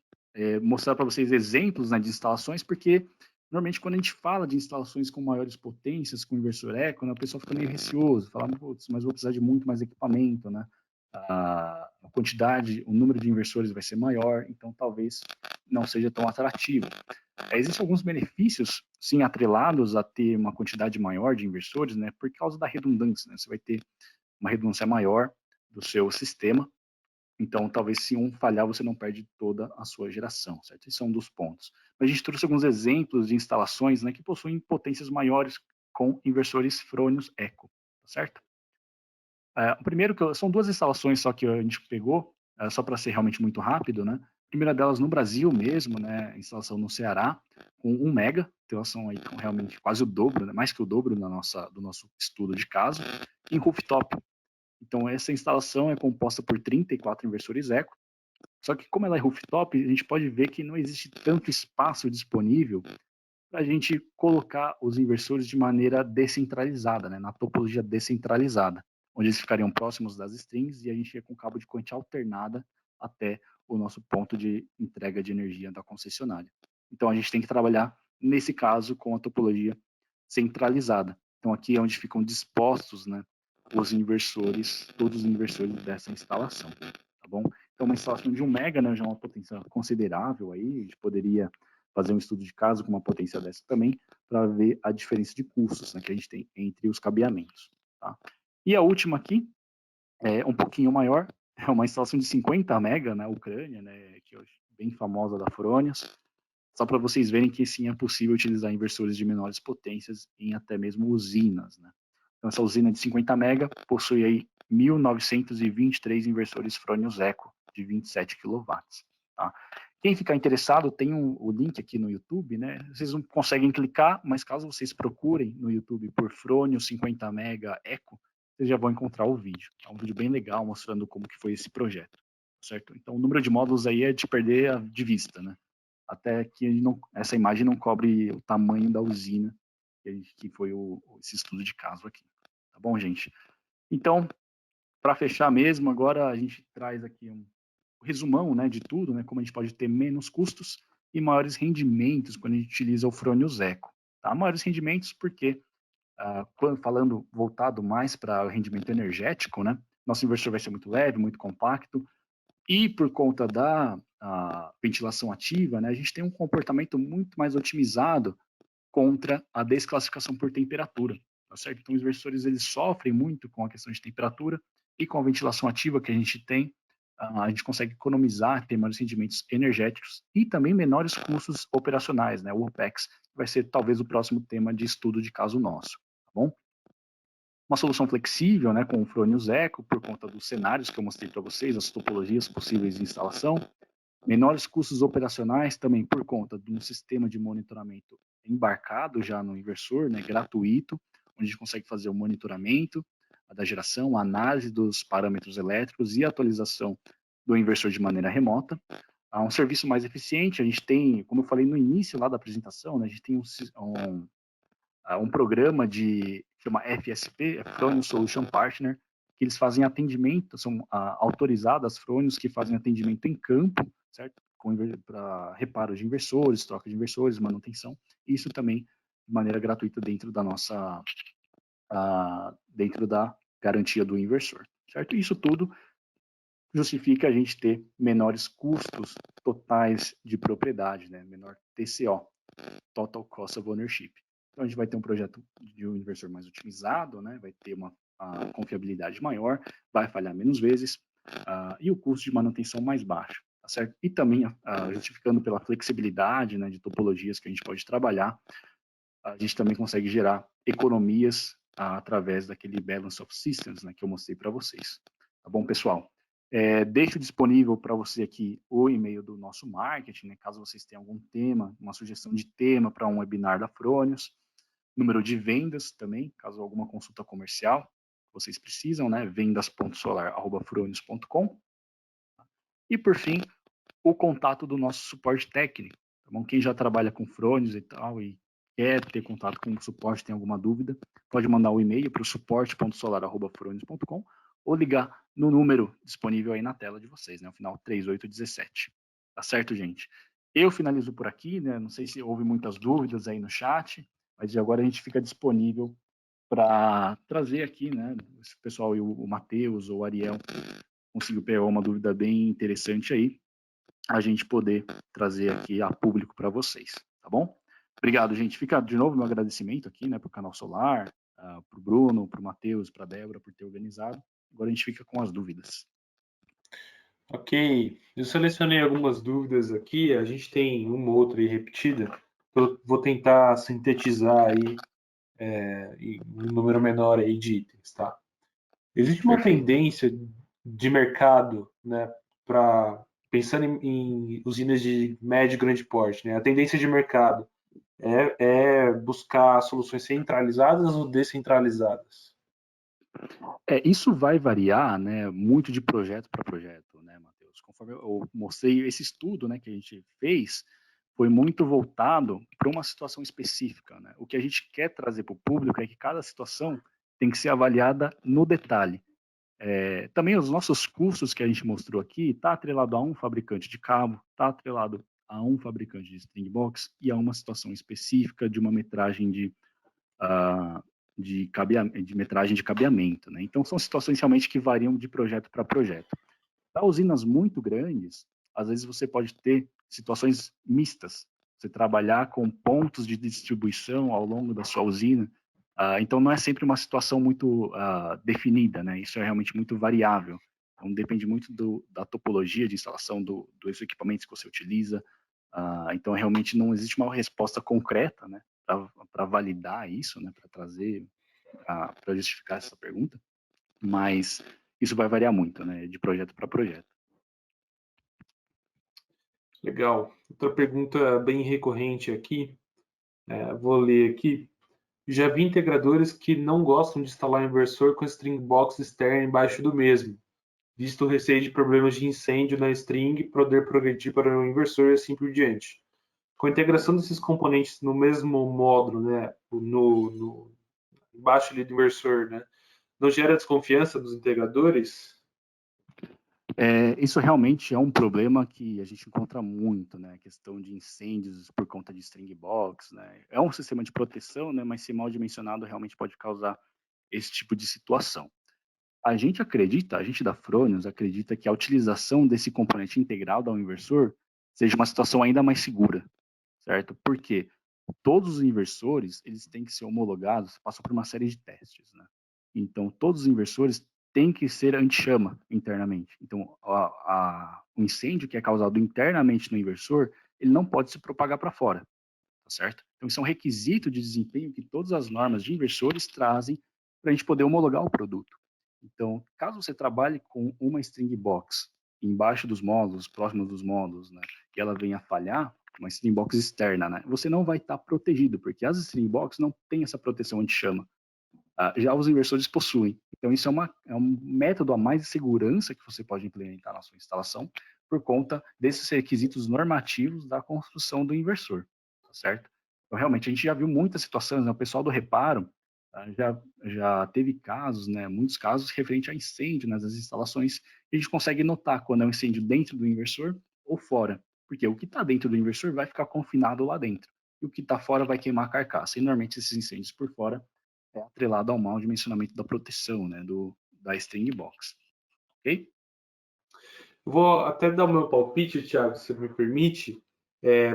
mostrar para vocês exemplos, né, de instalações, porque normalmente quando a gente fala de instalações com maiores potências, com inversor eco, né, o pessoal fica meio receoso, fala, mas vou precisar de muito mais equipamento, né? A quantidade, o número de inversores vai ser maior, então talvez não seja tão atrativo. Existem alguns benefícios, sim, atrelados a ter uma quantidade maior de inversores, né, por causa da redundância, né? Você vai ter uma redundância maior do seu sistema, então, talvez se um falhar, você não perde toda a sua geração, certo? Esse é um dos pontos. Mas a gente trouxe alguns exemplos de instalações, né, que possuem potências maiores com inversores Fronius Eco, tá certo? O primeiro, são duas instalações só que a gente pegou, só para ser realmente muito rápido, né? A primeira delas no Brasil mesmo, né, instalação no Ceará, com 1 mega, instalação aí com realmente quase o dobro, né, mais que o dobro do nosso estudo de caso, em rooftop. Então, essa instalação é composta por 34 inversores Eco, só que como ela é rooftop, a gente pode ver que não existe tanto espaço disponível para a gente colocar os inversores de maneira descentralizada, né, na topologia descentralizada, onde eles ficariam próximos das strings e a gente ia com cabo de corrente alternada até o nosso ponto de entrega de energia da concessionária. Então, a gente tem que trabalhar, nesse caso, com a topologia centralizada. Então, aqui é onde ficam dispostos, né, os inversores, todos os inversores dessa instalação, tá bom? Então, uma instalação de 1 mega, né, já é uma potência considerável aí, a gente poderia fazer um estudo de caso com uma potência dessa também, para ver a diferença de custos, né, que a gente tem entre os cabeamentos, tá? E a última aqui, é um pouquinho maior, é uma instalação de 50 mega na Ucrânia, né, que é bem famosa da Fronius, só para vocês verem que sim, é possível utilizar inversores de menores potências em até mesmo usinas, né? Então, essa usina de 50 mega possui aí 1.923 inversores Fronius Eco de 27 kW. Tá? Quem ficar interessado, tem o link aqui no YouTube, né? Vocês não conseguem clicar, mas caso vocês procurem no YouTube por Frônio 50 Mega Eco, vocês já vão encontrar o vídeo. É um vídeo bem legal, mostrando como que foi esse projeto, certo? Então, o número de módulos aí é de perder de vista, né? Até que essa imagem não cobre o tamanho da usina, que foi esse estudo de caso aqui. Tá bom, gente? Então, para fechar mesmo, agora a gente traz aqui um resumão, né, de tudo, né, como a gente pode ter menos custos e maiores rendimentos quando a gente utiliza o Fronius Eco. Tá? Maiores rendimentos porque, falando voltado mais para o rendimento energético, né, nosso inversor vai ser muito leve, muito compacto, e por conta da ventilação ativa, né, a gente tem um comportamento muito mais otimizado contra a desclassificação por temperatura. Tá certo? Então, os inversores eles sofrem muito com a questão de temperatura e com a ventilação ativa que a gente tem, a gente consegue economizar, ter maiores rendimentos energéticos e também menores custos operacionais, né? O OPEX vai ser talvez o próximo tema de estudo de caso nosso, tá bom? Uma solução flexível, né, com o Fronius Eco, por conta dos cenários que eu mostrei para vocês, as topologias possíveis de instalação, menores custos operacionais também por conta de um sistema de monitoramento embarcado já no inversor, né, gratuito, onde a gente consegue fazer o monitoramento da geração, a análise dos parâmetros elétricos e a atualização do inversor de maneira remota. Um serviço mais eficiente, a gente tem, como eu falei no início lá da apresentação, né, a gente tem um programa chama FSP, Fronius Solution Partner, que eles fazem atendimento, são autorizadas Fronius que fazem atendimento em campo, certo? Para reparo de inversores, troca de inversores, manutenção, isso também de maneira gratuita dentro da nossa, dentro da garantia do inversor, certo? Isso tudo justifica a gente ter menores custos totais de propriedade, né? Menor TCO, Total Cost of Ownership. Então, a gente vai ter um projeto de um inversor mais otimizado, né? Vai ter uma confiabilidade maior, vai falhar menos vezes, e o custo de manutenção mais baixo, tá certo? E também, justificando pela flexibilidade, né, de topologias que a gente pode trabalhar, a gente também consegue gerar economias através daquele Balance of Systems, né, que eu mostrei para vocês. Tá bom, pessoal? Deixo disponível para você aqui o e-mail do nosso marketing, né, caso vocês tenham algum tema, uma sugestão de tema para um webinar da Fronius, número de vendas também, caso alguma consulta comercial vocês precisam, né, vendas.solar@fronius.com. E, por fim, o contato do nosso suporte técnico. Tá bom? Quem já trabalha com Fronius e tal, e quer ter contato com o suporte, tem alguma dúvida, pode mandar um e-mail para o suporte.solar@fronius.com ou ligar no número disponível aí na tela de vocês, né? O final 3817. Tá certo, gente? Eu finalizo por aqui, né? Não sei se houve muitas dúvidas aí no chat, mas de agora a gente fica disponível para trazer aqui, né? Se o pessoal e o Matheus ou o Ariel conseguiu pegar uma dúvida bem interessante aí, a gente poder trazer aqui a público para vocês, tá bom? Obrigado, gente. Fica de novo meu agradecimento aqui, né, para o Canal Solar, para o Bruno, para o Matheus, para a Débora por ter organizado. Agora a gente fica com as dúvidas. Ok, eu selecionei algumas dúvidas aqui, a gente tem uma ou outra aí repetida, eu vou tentar sintetizar aí um número menor aí de itens, tá? Existe uma Perfeito. tendência de mercado, né, para pensando em usinas de médio e grande porte, né? A tendência de mercado é buscar soluções centralizadas ou descentralizadas? Isso vai variar, né, muito de projeto para projeto, né, Matheus? Conforme eu mostrei, esse estudo, né, que a gente fez foi muito voltado para uma situação específica, né? O que a gente quer trazer para o público é que cada situação tem que ser avaliada no detalhe. Também os nossos custos que a gente mostrou aqui está atrelado a um fabricante de cabo, está atrelado a um fabricante de string box e a uma situação específica de uma metragem de metragem de cabeamento, né? Então são situações realmente que variam de projeto para projeto. Para usinas muito grandes, às vezes você pode ter situações mistas. Você trabalhar com pontos de distribuição ao longo da sua usina. Então, não é sempre uma situação muito definida, né? Isso é realmente muito variável. Então, depende muito da topologia de instalação dos equipamentos que você utiliza. Então, realmente não existe uma resposta concreta, né? Para validar isso, né? Para trazer, para justificar essa pergunta. Mas isso vai variar muito, né? De projeto para projeto. Legal. Outra pergunta bem recorrente aqui, vou ler aqui. Já vi integradores que não gostam de instalar inversor com string box externa embaixo do mesmo, visto o receio de problemas de incêndio na string, poder progredir para o inversor e assim por diante. Com a integração desses componentes no mesmo módulo, né, embaixo ali do inversor, né, não gera desconfiança dos integradores? Isso realmente é um problema que a gente encontra muito, né? A questão de incêndios por conta de string box, né? É um sistema de proteção, né? Mas se mal dimensionado realmente pode causar esse tipo de situação. A gente da Fronius acredita que a utilização desse componente integral ao inversor seja uma situação ainda mais segura, certo? Porque todos os inversores, eles têm que ser homologados, passam por uma série de testes, né? Então, todos os inversores têm que ser anti-chama internamente. Então, o incêndio que é causado internamente no inversor, ele não pode se propagar para fora, tá certo? Então, isso é um requisito de desempenho que todas as normas de inversores trazem para a gente poder homologar o produto. Então, caso você trabalhe com uma string box embaixo dos módulos, próximo dos módulos, né, e ela venha a falhar, uma string box externa, né, você não vai estar protegido, porque as string box não têm essa proteção anti-chama. Já os inversores possuem. Então, isso é um método a mais de segurança que você pode implementar na sua instalação por conta desses requisitos normativos da construção do inversor, tá certo? Então, realmente, a gente já viu muitas situações, né, o pessoal do reparo já teve casos, né, muitos casos referente a incêndio nas instalações, e a gente consegue notar quando é um incêndio dentro do inversor ou fora, porque o que está dentro do inversor vai ficar confinado lá dentro, e o que está fora vai queimar a carcaça. E normalmente esses incêndios por fora é atrelado ao mau dimensionamento da proteção, né, da string box, ok? Vou até dar o meu palpite, Thiago, se me permite,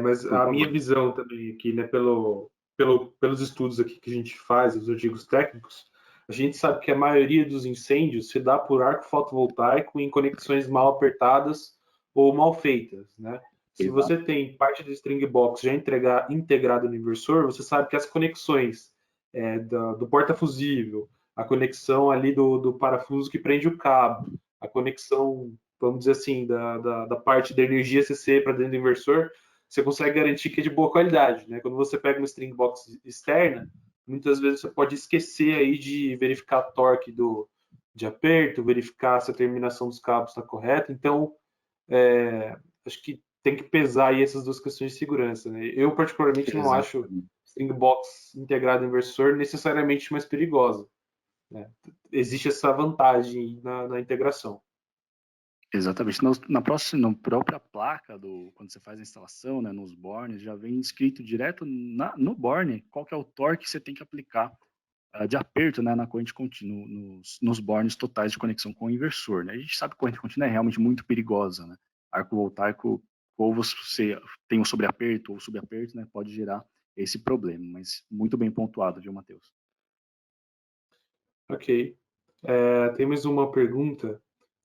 mas Por a minha favor. visão também aqui, né, pelos estudos aqui que a gente faz, os artigos técnicos, a gente sabe que a maioria dos incêndios se dá por arco fotovoltaico em conexões mal apertadas ou mal feitas, né? Se Exato. você tem parte do string box já integrado no inversor, você sabe que as conexões do porta-fusível, a conexão ali do parafuso que prende o cabo, a conexão, vamos dizer assim, da parte da energia CC para dentro do inversor, você consegue garantir que é de boa qualidade, né? Quando você pega uma string box externa, muitas vezes você pode esquecer aí de verificar a torque de aperto, verificar se a terminação dos cabos está correta. Então, acho que tem que pesar aí essas duas questões de segurança, né? Eu, particularmente, não acho Exatamente. string box integrado em inversor necessariamente mais perigosa, né? Existe essa vantagem na integração. Exatamente. Na própria placa, quando você faz a instalação, né, nos bornes, já vem escrito direto no borne qual que é o torque que você tem que aplicar de aperto, né, na corrente contínua, nos bornes totais de conexão com o inversor, né? A gente sabe que a corrente contínua é realmente muito perigosa, né? Arco voltaico, ou você tem um sobreaperto ou subaperto, né, pode gerar esse problema, mas muito bem pontuado, viu, Matheus? Ok. Tem mais uma pergunta.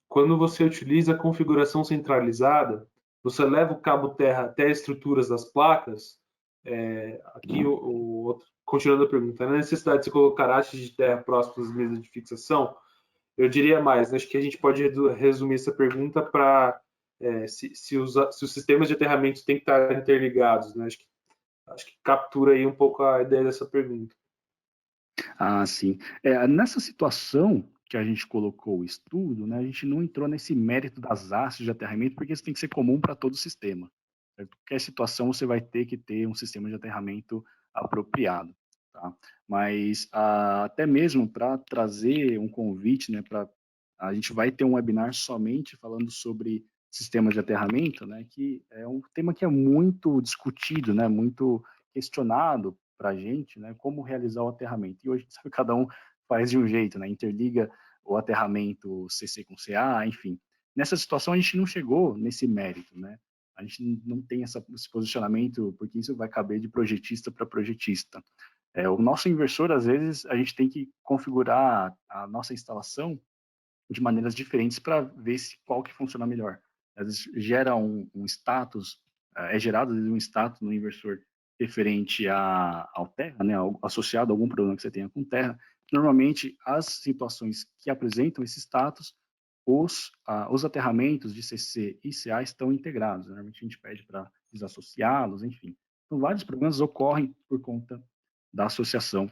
Quando você utiliza a configuração centralizada, você leva o cabo terra até as estruturas das placas? Aqui, continuando a pergunta, na necessidade de você colocar hastes de terra próximas às mesas de fixação, eu diria mais, né? Acho que a gente pode resumir essa pergunta para se os sistemas de aterramento têm que estar interligados, né? Acho que captura aí um pouco a ideia dessa pergunta. Ah, sim. Nessa situação que a gente colocou o estudo, né, a gente não entrou nesse mérito das hastes de aterramento, porque isso tem que ser comum para todo o sistema. Certo? Qualquer situação você vai ter que ter um sistema de aterramento apropriado. Tá? Mas até mesmo para trazer um convite, né, a gente vai ter um webinar somente falando sobre sistemas de aterramento, né, que é um tema que é muito discutido, né, muito questionado para a gente, né, como realizar o aterramento. E hoje, sabe, cada um faz de um jeito, né, interliga o aterramento CC com CA, enfim. Nessa situação, a gente não chegou nesse mérito, né? A gente não tem esse posicionamento, porque isso vai caber de projetista para projetista. O nosso inversor, às vezes, a gente tem que configurar a nossa instalação de maneiras diferentes para ver qual que funciona melhor. Às vezes gera um status, é gerado um status no inversor referente ao terra, né, associado a algum problema que você tenha com terra. Normalmente, as situações que apresentam esse status os aterramentos de CC e CA estão integrados. Normalmente a gente pede para desassociá-los, enfim. Então, vários problemas ocorrem por conta da associação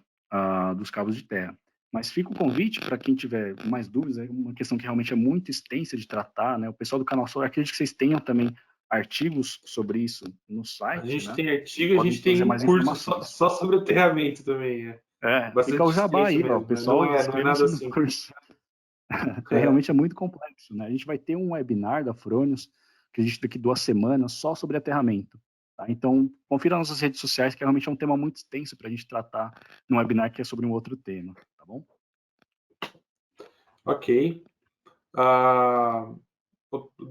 dos cabos de terra. Mas fica o convite para quem tiver mais dúvidas, é uma questão que realmente é muito extensa de tratar, né? O pessoal do Canal Solar, acredito que vocês tenham também artigos sobre isso no site, A gente né? tem artigo, a Podem gente trazer tem um mais curso informações. só sobre aterramento também. Fica Bastante o jabá extenso aí, ó, o mesmo. pessoal Não é inscreva-se nada no assim. curso. Realmente é muito complexo, né? A gente vai ter um webinar da Fronius, acredito daqui 2 semanas, só sobre aterramento. Tá? Então, confira nas nossas redes sociais, que realmente é um tema muito extenso para a gente tratar num webinar que é sobre um outro tema, tá bom? Ok.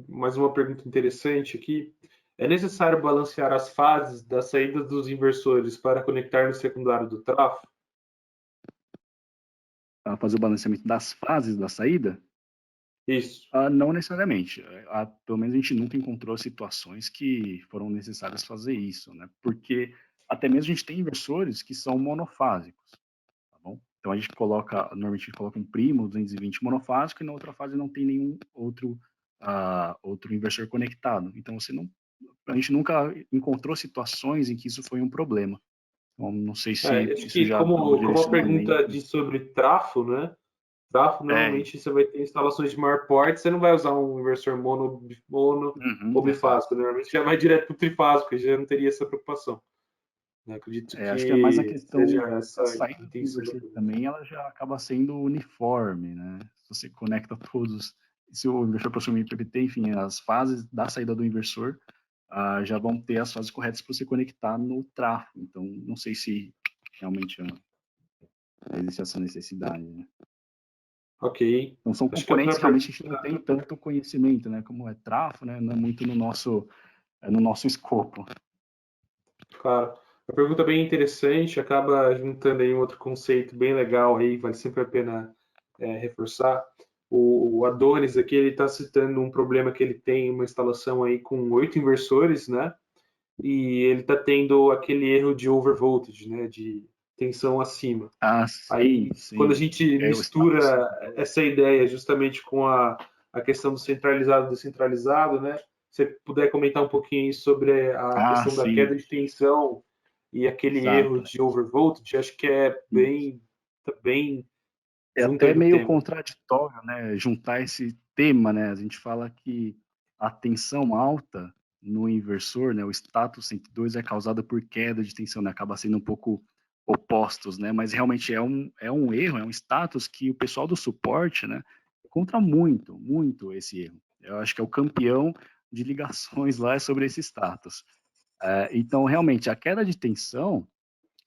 Mais uma pergunta interessante aqui. É necessário balancear as fases da saída dos inversores para conectar no secundário do trafo? Para fazer o balanceamento das fases da saída? Isso. Não necessariamente. Pelo menos a gente nunca encontrou situações que foram necessárias fazer isso, né? Porque até mesmo a gente tem inversores que são monofásicos, tá bom? Então a gente normalmente a gente coloca um primo 220 monofásico e na outra fase não tem nenhum outro inversor conectado. Então a gente nunca encontrou situações em que isso foi um problema. Então, não sei se Acho isso que já dá um como a pergunta direcionamento. diz sobre trafo, né? Trafo, É, normalmente você vai ter instalações de maior porte, você não vai usar um inversor mono ou bifásico. exato. Normalmente já vai direto para o trifásico, já não teria essa preocupação. Acredito Acho que é mais a que seja questão essa da a saída do intenção da inversor pergunta. também, ela já acaba sendo uniforme, né? Se você conecta todos, se o inversor possui um IPPT, enfim, as fases da saída do inversor já vão ter as fases corretas para você conectar no trafo. Então, não sei se realmente existe essa necessidade, né? Ok. Então, são Acho que a componentes outra que realmente a pergunta. gente não tem tanto conhecimento, né? Como é trafo, né? Não é muito no nosso escopo. Claro. A pergunta é bem interessante, acaba juntando aí um outro conceito bem legal aí, vale sempre a pena reforçar. O Adonis aqui, ele está citando um problema que ele tem, uma instalação aí com 8 inversores, né? E ele está tendo aquele erro de overvoltage, né? De tensão acima. Aí, quando a Sim. gente É o status mistura 102. essa ideia justamente com a questão do centralizado e descentralizado, né? Se você puder comentar um pouquinho sobre a questão da Sim. queda de tensão e aquele erro Exato. de overvoltage, acho que é bem É junto aí até do meio tema. contraditório, né, juntar esse tema, né? A gente fala que a tensão alta no inversor, né, o status 102 é causada por queda de tensão, né? Acaba sendo um pouco opostos, né? Mas realmente é um erro, é um status que o pessoal do suporte, né, encontra muito esse erro. Eu acho que é o campeão de ligações lá sobre esse status. Então, realmente, a queda de tensão,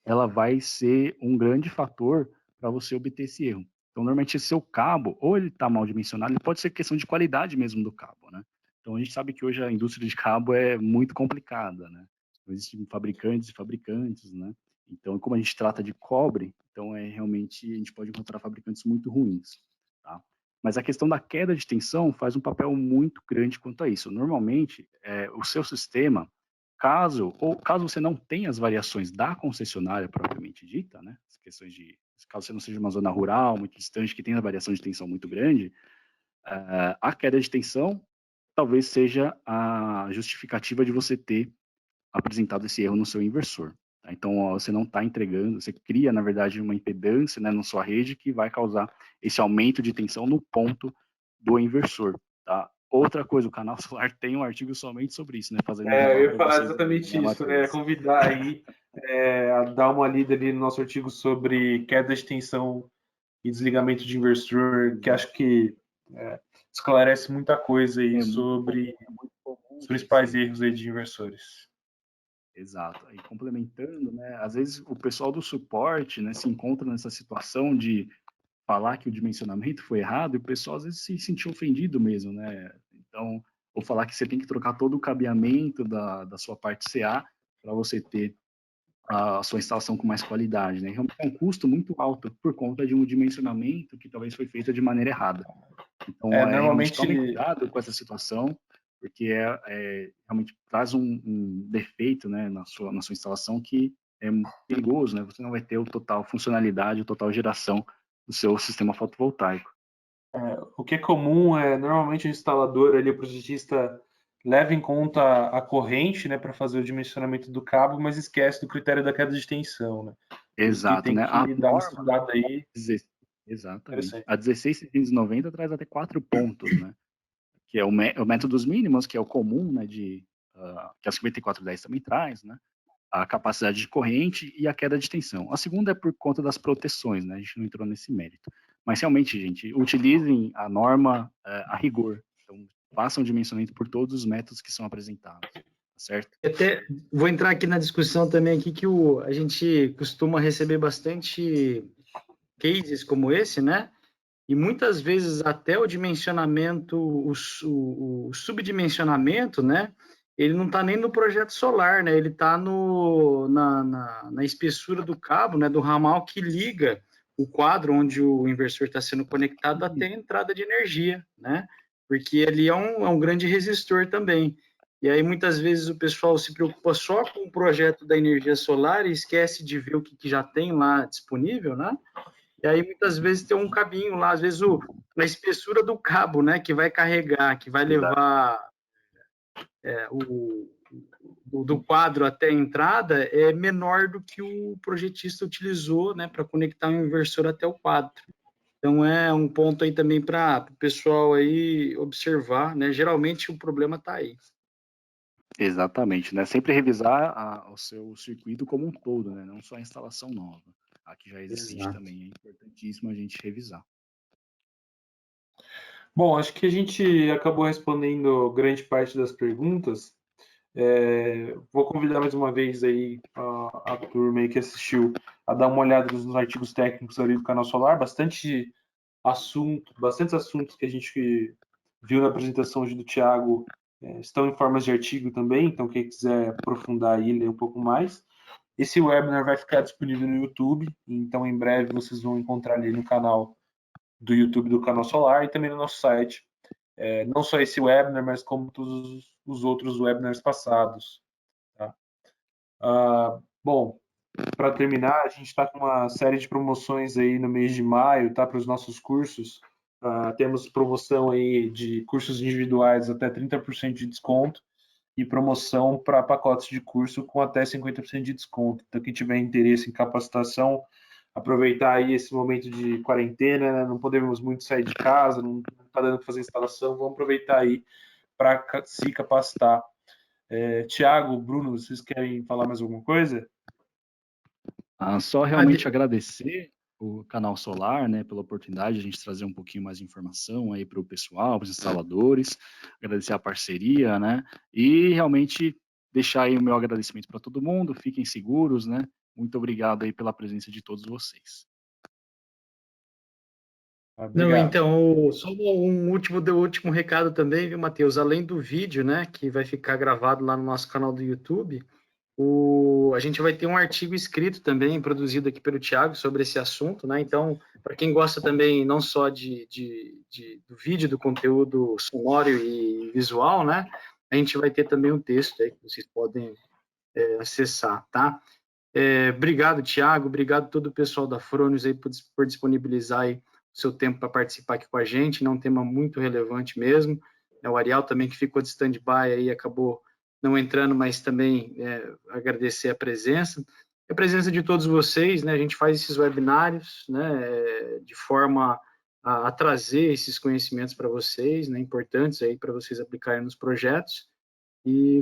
ela vai ser um grande fator para você obter esse erro. Então, normalmente, esse seu cabo, ou ele está mal dimensionado, ele pode ser questão de qualidade mesmo do cabo, né? Então, a gente sabe que hoje a indústria de cabo é muito complicada, né? Existem fabricantes e fabricantes, né? Então, como a gente trata de cobre, então realmente a gente pode encontrar fabricantes muito ruins, tá? Mas a questão da queda de tensão faz um papel muito grande quanto a isso. Normalmente, o seu sistema, caso você não tenha as variações da concessionária propriamente dita, né? As questões de caso você não seja uma zona rural muito distante que tenha variação de tensão muito grande, a queda de tensão talvez seja a justificativa de você ter apresentado esse erro no seu inversor. Tá? Então, você não está entregando, você cria, na verdade, uma impedância, né, na sua rede que vai causar esse aumento de tensão no ponto do inversor. Tá? Outra coisa, o Canal Solar tem um artigo somente sobre isso, né, fazendo um Eu jabá ia para falar vocês aí, exatamente né, isso, né? Matheus? Convidar aí a dar uma lida ali no nosso artigo sobre queda de tensão e desligamento de inversor, que acho que esclarece muita coisa aí sobre É muito comum os principais acontecer. erros aí de inversores. Exato. E complementando, né, às vezes o pessoal do suporte, né, se encontra nessa situação de falar que o dimensionamento foi errado e o pessoal às vezes se sentiu ofendido mesmo, né? Então, ou falar que você tem que trocar todo o cabeamento da sua parte CA para você ter a sua instalação com mais qualidade, né? Realmente é um custo muito alto por conta de um dimensionamento que talvez foi feito de maneira errada. Então, realmente tomem Normalmente, cuidado com essa situação, porque realmente traz um defeito, né, na sua instalação que é perigoso, né? Você não vai ter o total funcionalidade, a total geração do seu sistema fotovoltaico. O que é comum é, normalmente, o instalador, ali, o projetista, leva em conta a corrente, né, para fazer o dimensionamento do cabo, mas esquece do critério da queda de tensão, né? Por isso que Exato, tem né? A que dar uma norma, estudada aí. exatamente. Interessante. A 16690 traz até 4 pontos, né? Que é o método dos mínimos, que é o comum, né? Que a 5410 também traz, né? A capacidade de corrente e a queda de tensão. A segunda é por conta das proteções, né? A gente não entrou nesse mérito. Mas realmente, gente, utilizem a norma a rigor. Então, façam o dimensionamento por todos os métodos que são apresentados, tá certo? Até vou entrar aqui na discussão também aqui que a gente costuma receber bastante cases como esse, né? E muitas vezes até o dimensionamento, o subdimensionamento, né? Ele não está nem no projeto solar, né? Ele está na espessura do cabo, né? Do ramal que liga o quadro onde o inversor está sendo conectado até a entrada de energia, né? Porque ali é um grande resistor também. E aí muitas vezes o pessoal se preocupa só com o projeto da energia solar e esquece de ver o que já tem lá disponível, né? E aí, muitas vezes, tem um cabinho lá, às vezes, na espessura do cabo, né, que vai carregar, que vai levar do quadro até a entrada, é menor do que o projetista utilizou, né, para conectar o inversor até o quadro. Então, é um ponto aí também para o pessoal aí observar, né, geralmente o problema está aí. Exatamente, né? Sempre revisar o seu circuito como um todo, né? Não só a instalação nova. A que já existe Exato. também é importantíssimo a gente revisar. Bom, acho que a gente acabou respondendo grande parte das perguntas. Vou convidar mais uma vez aí a turma aí que assistiu a dar uma olhada nos artigos técnicos ali do Canal Solar, bastantes assuntos que a gente viu na apresentação hoje do Thiago estão em formas de artigo também, então quem quiser aprofundar aí, ler um pouco mais. Esse webinar vai ficar disponível no YouTube, então em breve vocês vão encontrar ali no canal do YouTube do Canal Solar e também no nosso site. Não só esse webinar, mas como todos os outros webinars passados. Tá? Bom, para terminar, a gente está com uma série de promoções aí no mês de maio, tá? Para os nossos cursos. Temos promoção aí de cursos individuais até 30% de desconto e promoção para pacotes de curso com até 50% de desconto. Então, quem tiver interesse em capacitação, aproveitar aí esse momento de quarentena, né? Não podemos muito sair de casa, não está dando para fazer instalação, vamos aproveitar aí para se capacitar. Tiago, Bruno, vocês querem falar mais alguma coisa? Só realmente agradecer o Canal Solar, né, pela oportunidade de a gente trazer um pouquinho mais de informação aí para o pessoal, para os instaladores, agradecer a parceria, né, e realmente deixar aí o meu agradecimento para todo mundo, fiquem seguros, né, muito obrigado aí pela presença de todos vocês. Não, Obrigado. então, só um último recado também, viu, Matheus? Além do vídeo, né, que vai ficar gravado lá no nosso canal do YouTube, a gente vai ter um artigo escrito também, produzido aqui pelo Thiago, sobre esse assunto, né? Então, para quem gosta também não só do vídeo, do conteúdo sonoro e visual, né? A gente vai ter também um texto aí que vocês podem acessar, tá? Obrigado, Thiago, obrigado todo o pessoal da Fronius aí por disponibilizar aí o seu tempo para participar aqui com a gente, é um tema muito relevante mesmo. O Ariel também, que ficou de stand-by aí, acabou não entrando, mas também agradecer a presença de todos vocês, né? A gente faz esses webinários, né, de forma a trazer esses conhecimentos para vocês, né, importantes aí para vocês aplicarem nos projetos e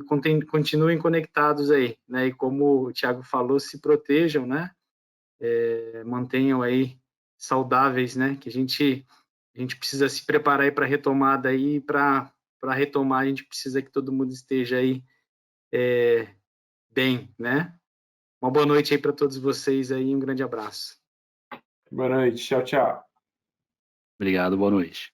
continuem conectados aí, né? E como o Thiago falou, se protejam, né? Mantenham aí saudáveis, né? Que a gente precisa se preparar aí para a retomada aí, para retomar a gente precisa que todo mundo esteja aí bem, né? Uma boa noite aí para todos vocês aí, um grande abraço. Boa noite, tchau, tchau. Obrigado, boa noite.